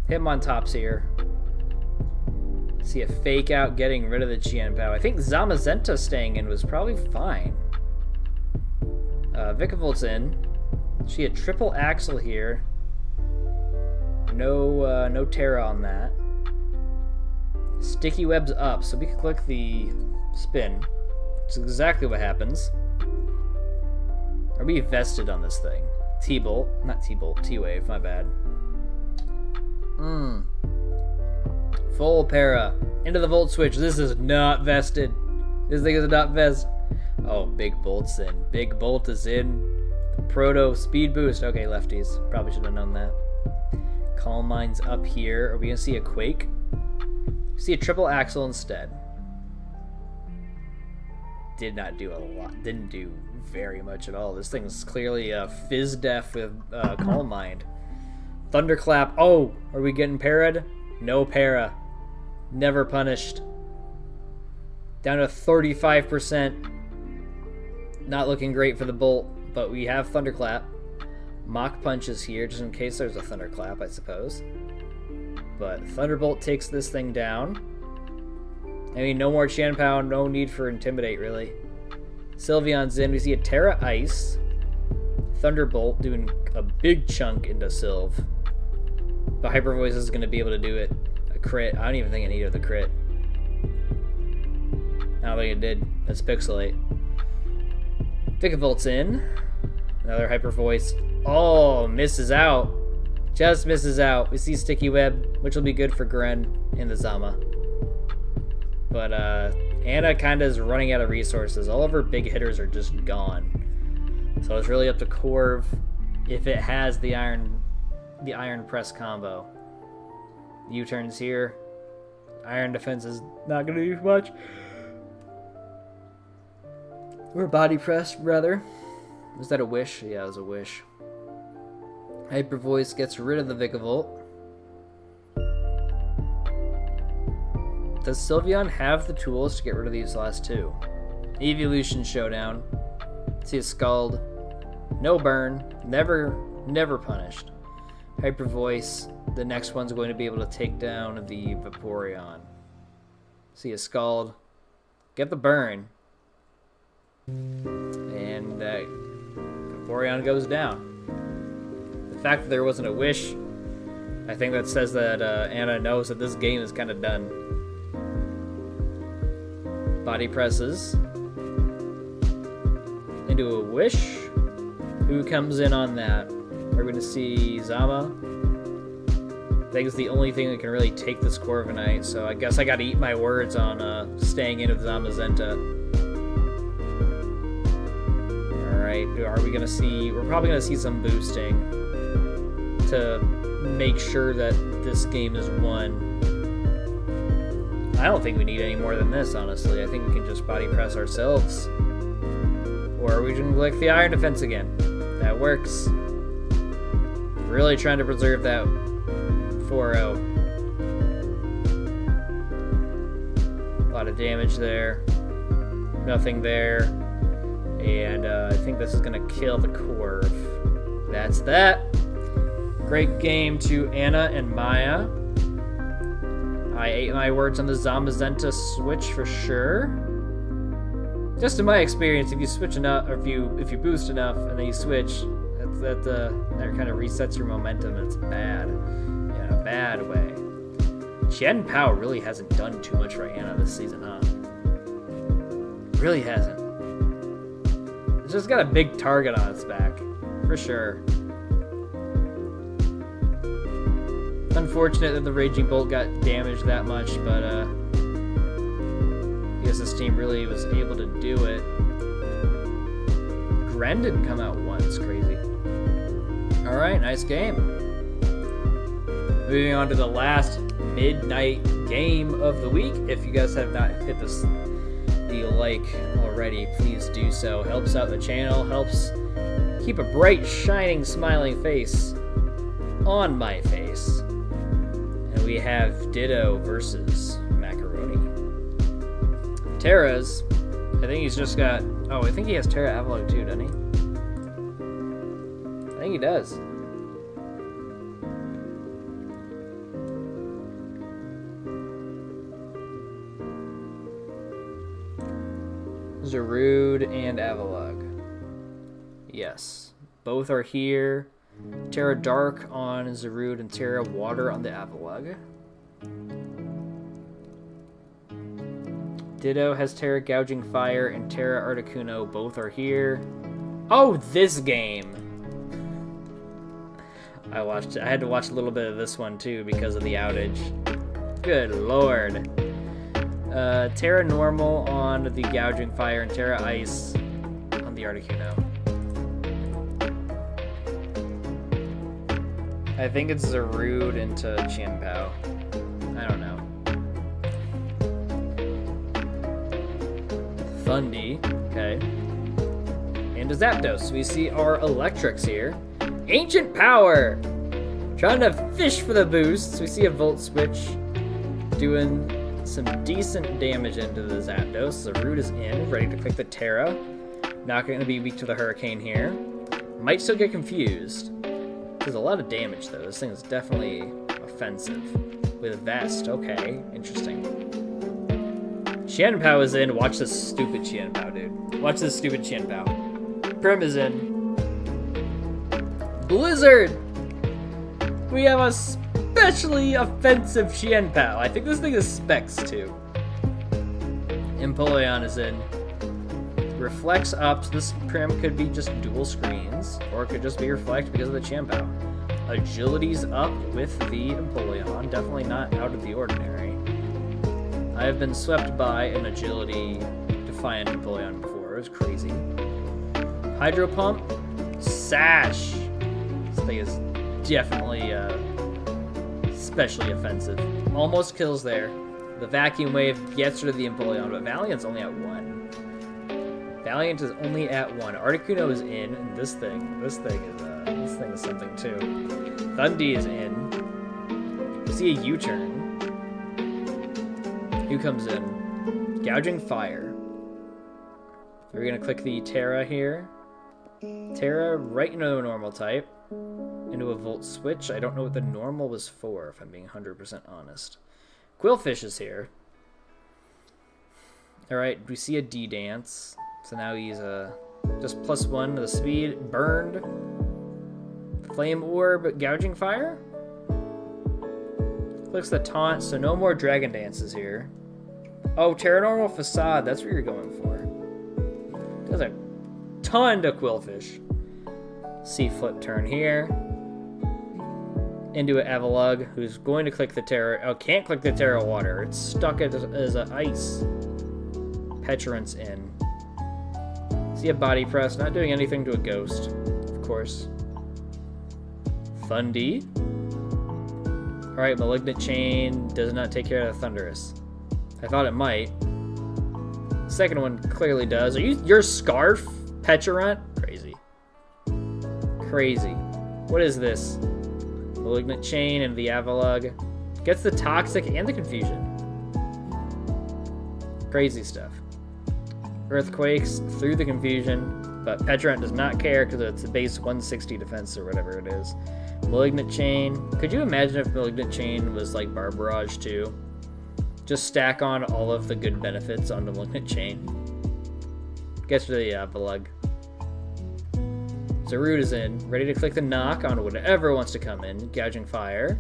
Hitmontop's here. See a fake out getting rid of the Chien Pao. I think Zamazenta staying in was probably fine. Vikavolt's in. She had triple axle here. No Terra on that. Sticky Web's up, so we can click the spin. That's exactly what happens. Are we vested on this thing? T-Bolt. Not T-Bolt. T-Wave. My bad. Full para. Into the Volt Switch. This is not vested. This thing is not vest. Oh, Big Bolt's in. Big Bolt is in. The Proto Speed Boost. Okay, lefties. Probably should have known that. Calm Mind's up here. Are we going to see a Quake? See a triple axle instead. Did not do a lot. Didn't do very much at all. This thing's clearly fizz def with Calm Mind. Thunderclap. Oh, are we getting parried? No para. Never punished. Down to 35%. Not looking great for the Bolt, but we have Thunderclap. Mach Punches here, just in case there's a Thunderclap, I suppose. But Thunderbolt takes this thing down. I mean, no more Chien Pao, no need for Intimidate, really. Sylveon's in. We see a Terra Ice. Thunderbolt doing a big chunk into Sylve. But Hyper Voice is going to be able to do it. A crit. I don't even think it needed the crit. I don't think it did. That's Pixelate. Vikavolt's in. Another Hyper Voice. Oh, misses out. Just misses out. We see Sticky Web, which will be good for Gren in the Zama. But Anna kind of is running out of resources. All of her big hitters are just gone. So it's really up to Corv if it has the Iron Press combo. U-turns here. Iron Defense is not going to do much. Or Body Press, rather. Was that a wish? Yeah, it was a wish. Hyper Voice gets rid of the Vikavolt. Does Sylveon have the tools to get rid of these last two? Evolution Showdown. See a Scald. No burn. Never punished. Hyper Voice. The next one's going to be able to take down the Vaporeon. See a Scald. Get the burn. And Vaporeon goes down. The fact that there wasn't a wish, I think that says that Anna knows that this game is kind of done. Body presses into a wish. Who comes in on that? We're going to see Zama. I think it's the only thing that can really take this Corviknight, so I guess I got to eat my words on staying in with Zamazenta. Alright, are we going to see... We're probably going to see some boosting to make sure that this game is won. I don't think we need any more than this, honestly. I think we can just body press ourselves. Or are we going to click the Iron Defense again? That works. Really trying to preserve that 4-0. A lot of damage there. Nothing there. And I think this is going to kill the Corv. That's that. Great game to Anna and Maya. I ate my words on the Zamazenta switch for sure. Just in my experience, if you switch enough, or if you boost enough and then you switch, that kind of resets your momentum. And it's bad, in a bad way. Chien Pao really hasn't done too much for Anna this season, huh? Really hasn't. It's just got a big target on its back, for sure. Unfortunate that the Raging Bolt got damaged that much, but I guess this team really was able to do it. Gren didn't come out once, crazy. Alright, nice game. Moving on to the last midnight game of the week. If you guys have not hit the like already, please do so. Helps out the channel, helps keep a bright, shining, smiling face on my face. And we have Ditto versus Macaroni. Terra's, I think he's just got, oh, I think he has Terra Avalog too, doesn't he? I think he does. Zarude and Avalog. Yes. Both are here. Terra Dark on Zarude and Terra Water on the Avalog. Ditto has Terra Gouging Fire and Terra Articuno. Both are here. Oh, this game! I had to watch a little bit of this one too because of the outage. Good lord. Terra Normal on the Gouging Fire and Terra Ice on the Articuno. I think it's Zarude into Qianpao. I don't know. Thundy, okay. And a Zapdos. We see our Electrics here. Ancient Power! Trying to fish for the boosts. We see a Volt Switch doing some decent damage into the Zapdos. Zarude is in, ready to click the Terra. Not going to be weak to the Hurricane here. Might still get confused. There's a lot of damage though. This thing is definitely offensive. With a Vest, okay, interesting. Qianpao is in. Watch this stupid Qianpao, dude. Watch this stupid Qianpao. Prim is in. Blizzard! We have a especially offensive Qianpao. I think this thing is Specs too. Empoleon is in. Reflects up, so this Prim could be just dual screens, or it could just be Reflect because of the Qianpao. Agility's up with the Empoleon, definitely not out of the ordinary. I have been swept by an Agility Defiant Empoleon before, it was crazy. Hydro Pump, Sash. This thing is definitely especially offensive. Almost kills there. The Vacuum Wave gets rid of the Empoleon, but Valiant's only at 1. Valiant is only at 1. Articuno is in, and this thing is something too. Thundy is in. We see a U-turn. Who comes in? Gouging Fire. We're gonna click the Terra here. Terra right into a normal type. Into a Volt Switch. I don't know what the normal was for, if I'm being 100% honest. Quillfish is here. Alright, we see a D-Dance. So now he's just +1 to the speed. Burned. Flame Orb, Gouging Fire. Clicks the Taunt, so no more Dragon Dances here. Oh, Terra Normal Facade, that's what you're going for. Does a ton to Quillfish. C-Flip turn here. Into an Avalug, who's going to click the Terra. Oh, can't click the Terra Water. It's stuck as an Ice. Petulance in. See a Body Press, not doing anything to a Ghost, of course. Thundy. Alright, Malignant Chain does not take care of the Thunderous. I thought it might. Second one clearly does. Are you your Scarf, Petulant? Crazy. Crazy. What is this? Malignant Chain and the Avalug. Gets the Toxic and the Confusion. Crazy stuff. Earthquakes through the Confusion, but Petulant does not care because it's a base 160 defense or whatever it is. Malignant Chain. Could you imagine if Malignant Chain was like Barbarage too? Just stack on all of the good benefits on the Malignant Chain. Gets to the Avalug. Zarude is in, ready to click the knock on whatever wants to come in. Gouging Fire.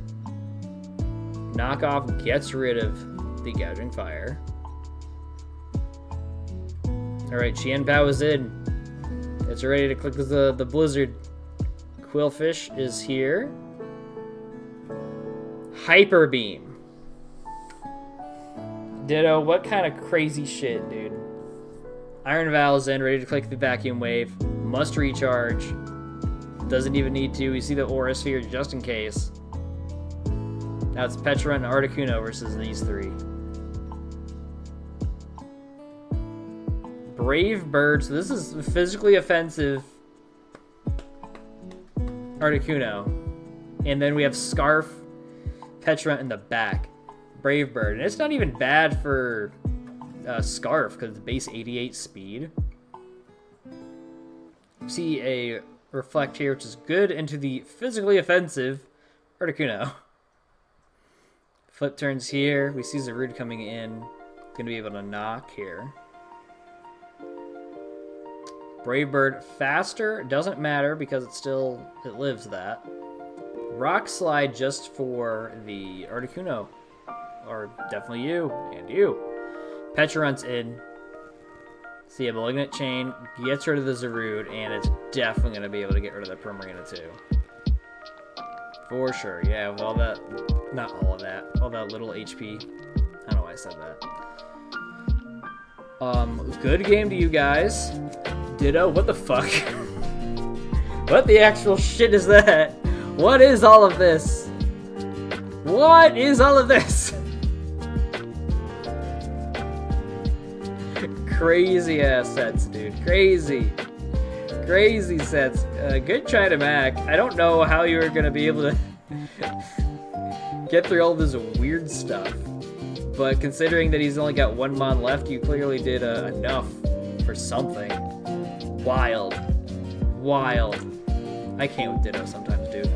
Knockoff gets rid of the Gouging Fire. Alright, Qianpao is in. It's ready to click the Blizzard. Quillfish is here. Hyper Beam. Ditto, what kind of crazy shit, dude? Iron Valve's in, ready to click the vacuum wave. Must recharge. Doesn't even need to. We see the Aura Sphere just in case. Now it's Petra and Articuno versus these three. Brave Bird. So this is physically offensive Articuno. And then we have Scarf, Petra in the back. Brave Bird. And it's not even bad for Scarf because it's base 88 speed. See a Reflect here, which is good into the physically offensive Articuno. Flip turns here. We see Zarude coming in. Going to be able to knock here. Brave Bird faster. Doesn't matter because it lives that. Rock Slide just for the Articuno. Or definitely you. And you. Petra runs in. See a Malignant Chain. Gets rid of the Zarude. And it's definitely going to be able to get rid of the Primarina too. For sure. Yeah, with all that. Not all of that. All that little HP. I don't know why I said that. Good game to you guys. Ditto. What the fuck? What the actual shit is that? What is all of this? What is all of this? Crazy ass sets, dude. Crazy. Crazy sets. Good try to Mac. I don't know how you were gonna be able to get through all this weird stuff. But considering that he's only got one mon left, you clearly did enough for something. Wild. Wild. I can't with Ditto sometimes, dude.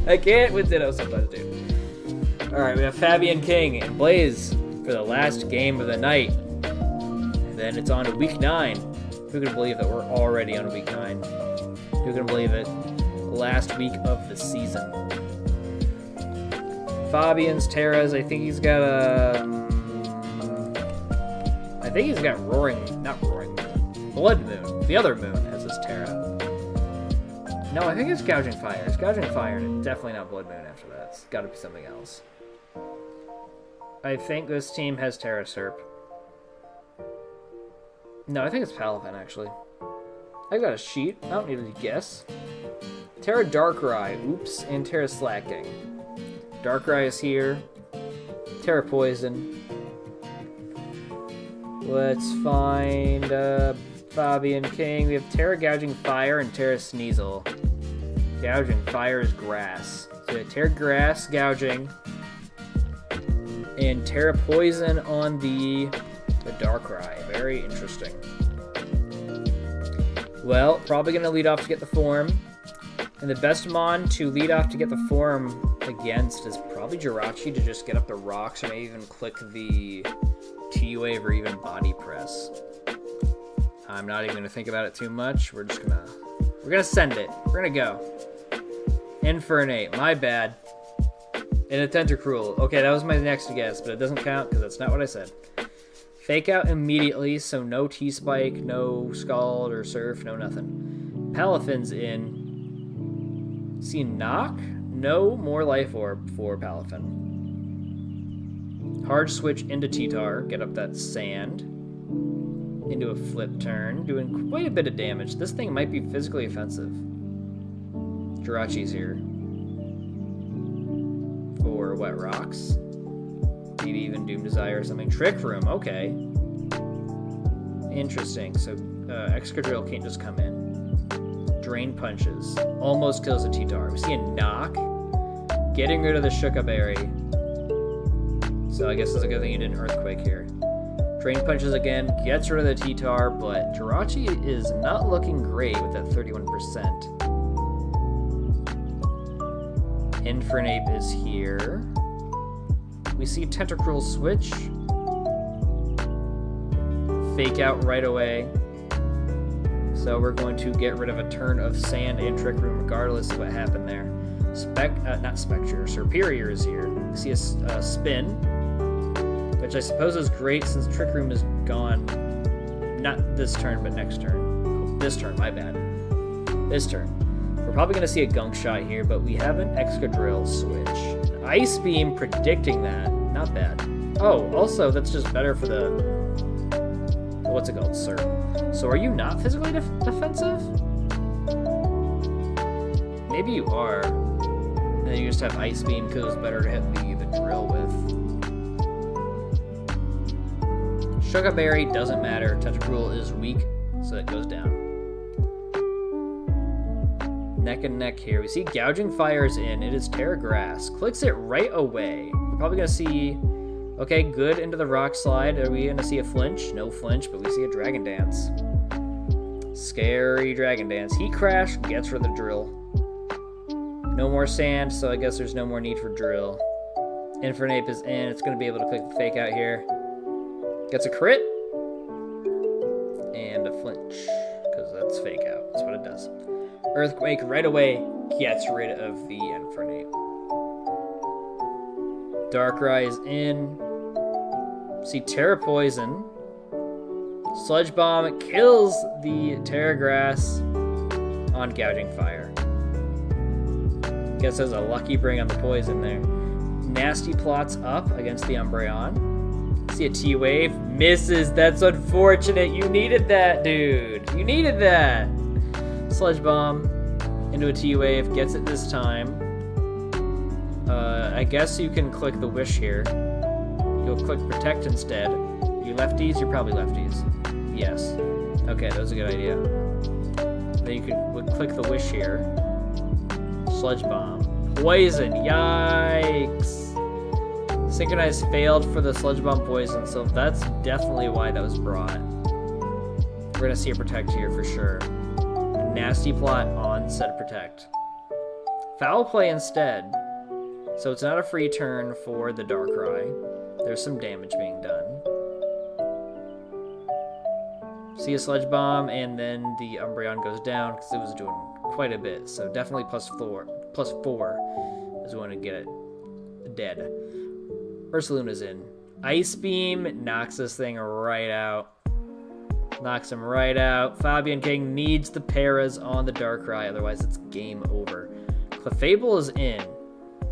I can't with Ditto sometimes, dude. Alright, we have Fabian King and Blaze for the last game of the night. And then it's on to week 9. Who can believe that we're already on week 9? Who can believe it? Last week of the season. Fabian's Terras, I think he's got not Roaring Moon. Blood Moon. The other moon has this Terra. No, I think it's Gouging Fire. It's Gouging Fire, and it's definitely not Blood Moon after that. It's gotta be something else. I think this team has Terra Serp. No, I think it's Palafin, actually. I got a sheet. I don't need to guess. Terra Darkrai. Oops. And Terra Slacking. Darkrai is here. Terra Poison. Let's find Fabian King. We have Terra Gouging Fire and Terra Sneasel. Gouging Fire is Grass. So we have Terra Grass Gouging. And Terra Poison on the Darkrai. Very interesting. Well, probably going to lead off to get the form. And the best mon to lead off to get the form against is probably Jirachi to just get up the rocks or maybe even click the T-Wave or even Body Press. I'm not even going to think about it too much. We're gonna send it. We're going to go. Infernape. My bad. And a Tentacruel. Okay, that was my next guess, but it doesn't count because that's not what I said. Fake out immediately, so no T-Spike, no Scald or Surf, no nothing. Palafin's in. See Knock? No more Life Orb for Palafin. Hard switch into T-Tar, get up that Sand. Into a flip turn, doing quite a bit of damage. This thing might be physically offensive. Jirachi's here. For Wet Rocks. Maybe even Doom Desire or something. Trick Room, okay. Interesting. So Excadrill can't just come in. Drain Punches. Almost kills a T-Tar. We see a Knock. Getting rid of the Shuka Berry. So I guess it's a good thing you didn't Earthquake here. Drain Punches again. Gets rid of the T-Tar, but Jirachi is not looking great with that 31%. Infernape is here. We see Tentacruel switch. Fake out right away. So we're going to get rid of a turn of Sand and Trick Room regardless of what happened there. Not Spectre. Superior is here. We see a spin, which I suppose is great since Trick Room is gone. Not this turn, but next turn. This turn, my bad. This turn. We're probably going to see a Gunk Shot here, but we have an Excadrill switch. Ice Beam predicting that. Not bad. Oh, also, that's just better for the... What's it called? Sir. So are you not physically defensive? Maybe you are. And then you just have Ice Beam because it's better to hit the drill with. Sugar Berry doesn't matter. Tentacruel is weak, so it goes down. Neck and neck here. We see Gouging Fire's in. It is Terra Grass. Clicks it right away. We're probably going to see... Okay, good into the Rock Slide. Are we going to see a flinch? No flinch, but we see a Dragon Dance. Scary Dragon Dance. Heat Crash gets rid of the drill. No more sand, so I guess there's no more need for drill. Infernape is in. It's going to be able to click the Fake Out here. Gets a crit. And a flinch, because that's Fake Out. That's what it does. Earthquake right away gets rid of the Infernape. Darkrai is in. See Terra Poison. Sludge Bomb kills the Terra Grass on Gouging Fire. Guess there's a lucky bring on the poison there. Nasty Plots up against the Umbreon. See a T-Wave. Misses. That's unfortunate. You needed that, dude. You needed that. Sludge Bomb into a T-Wave. Gets it this time. I guess you can click the Wish here. You'll click Protect instead. Are you lefties? You're probably lefties. Yes. Okay, that was a good idea. Then you could click the Wish here. Sludge Bomb. Poison. Yikes. Synchronize failed for the Sludge Bomb Poison, so that's definitely why that was brought. We're going to see a Protect here for sure. Nasty Plot on set Protect. Foul Play instead. So it's not a free turn for the Darkrai. There's some damage being done. See a Sludge Bomb, and then the Umbreon goes down because it was doing quite a bit. So definitely +4 is when to get it dead. Ursaluna's in. Ice Beam knocks this thing right out. Knocks him right out. Fabian King needs the paras on the Darkrai, otherwise it's game over. Clefable is in.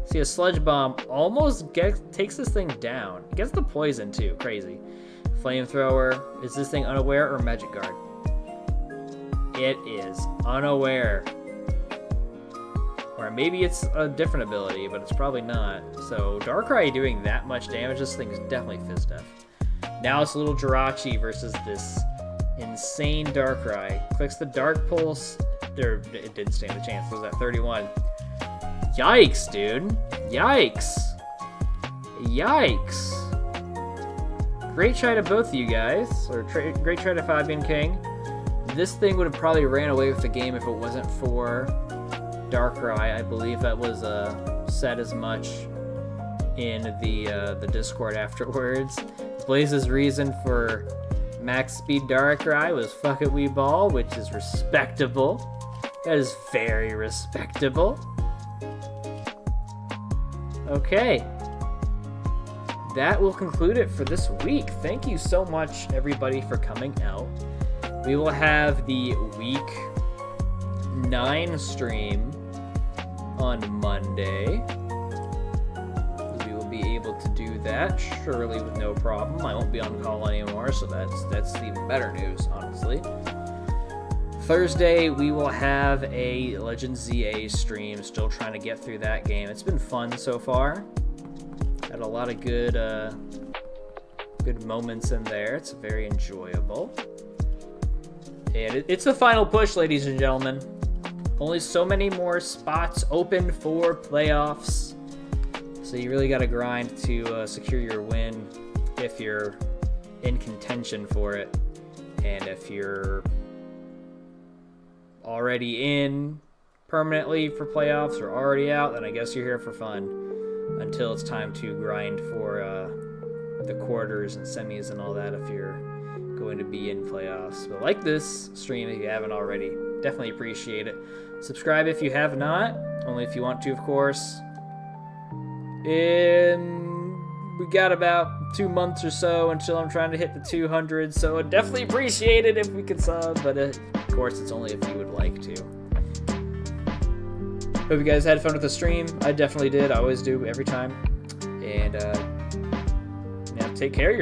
See a Sludge Bomb almost takes this thing down. Gets the poison too. Crazy. Flamethrower. Is this thing unaware or Magic Guard? It is unaware. Or maybe it's a different ability, but it's probably not. So Darkrai doing that much damage, this thing is definitely Fizz-Def. Now it's a little Jirachi versus this insane Darkrai. Clicks the Dark Pulse. It didn't stand a chance. It was at 31. Yikes, dude. Yikes. Yikes. Great try to both of you guys. Or great try to Fabian King. This thing would have probably ran away with the game if it wasn't for Darkrai. I believe that was said as much in the Discord afterwards. Blaze's reason for max speed Darkrai was fuck it Weeball, which is respectable. That is very respectable. Okay. That will conclude it for this week. Thank you so much, everybody, for coming out. We will have the week 9 stream on Monday. We will be able to do that, surely with no problem. I won't be on call anymore, so that's even better news, honestly. Thursday, we will have a Legends ZA stream. Still trying to get through that game. It's been fun so far. Had a lot of good moments in there. It's very enjoyable. And it's the final push, ladies and gentlemen. Only so many more spots open for playoffs. So you really got to grind to secure your win if you're in contention for it. And if you're already in permanently for playoffs or already out, then I guess you're here for fun until it's time to grind for the quarters and semis and all that if you're going to be in playoffs. But like this stream if you haven't already, definitely appreciate it. Subscribe if you have not, only if you want to, of course. We got about 2 months or so until I'm trying to hit the 200, so I'd definitely appreciate it if we could sub, but of course it's only if you would like to. Hope you guys had fun with the stream. I definitely did. I always do every time. And yeah, take care of yourself.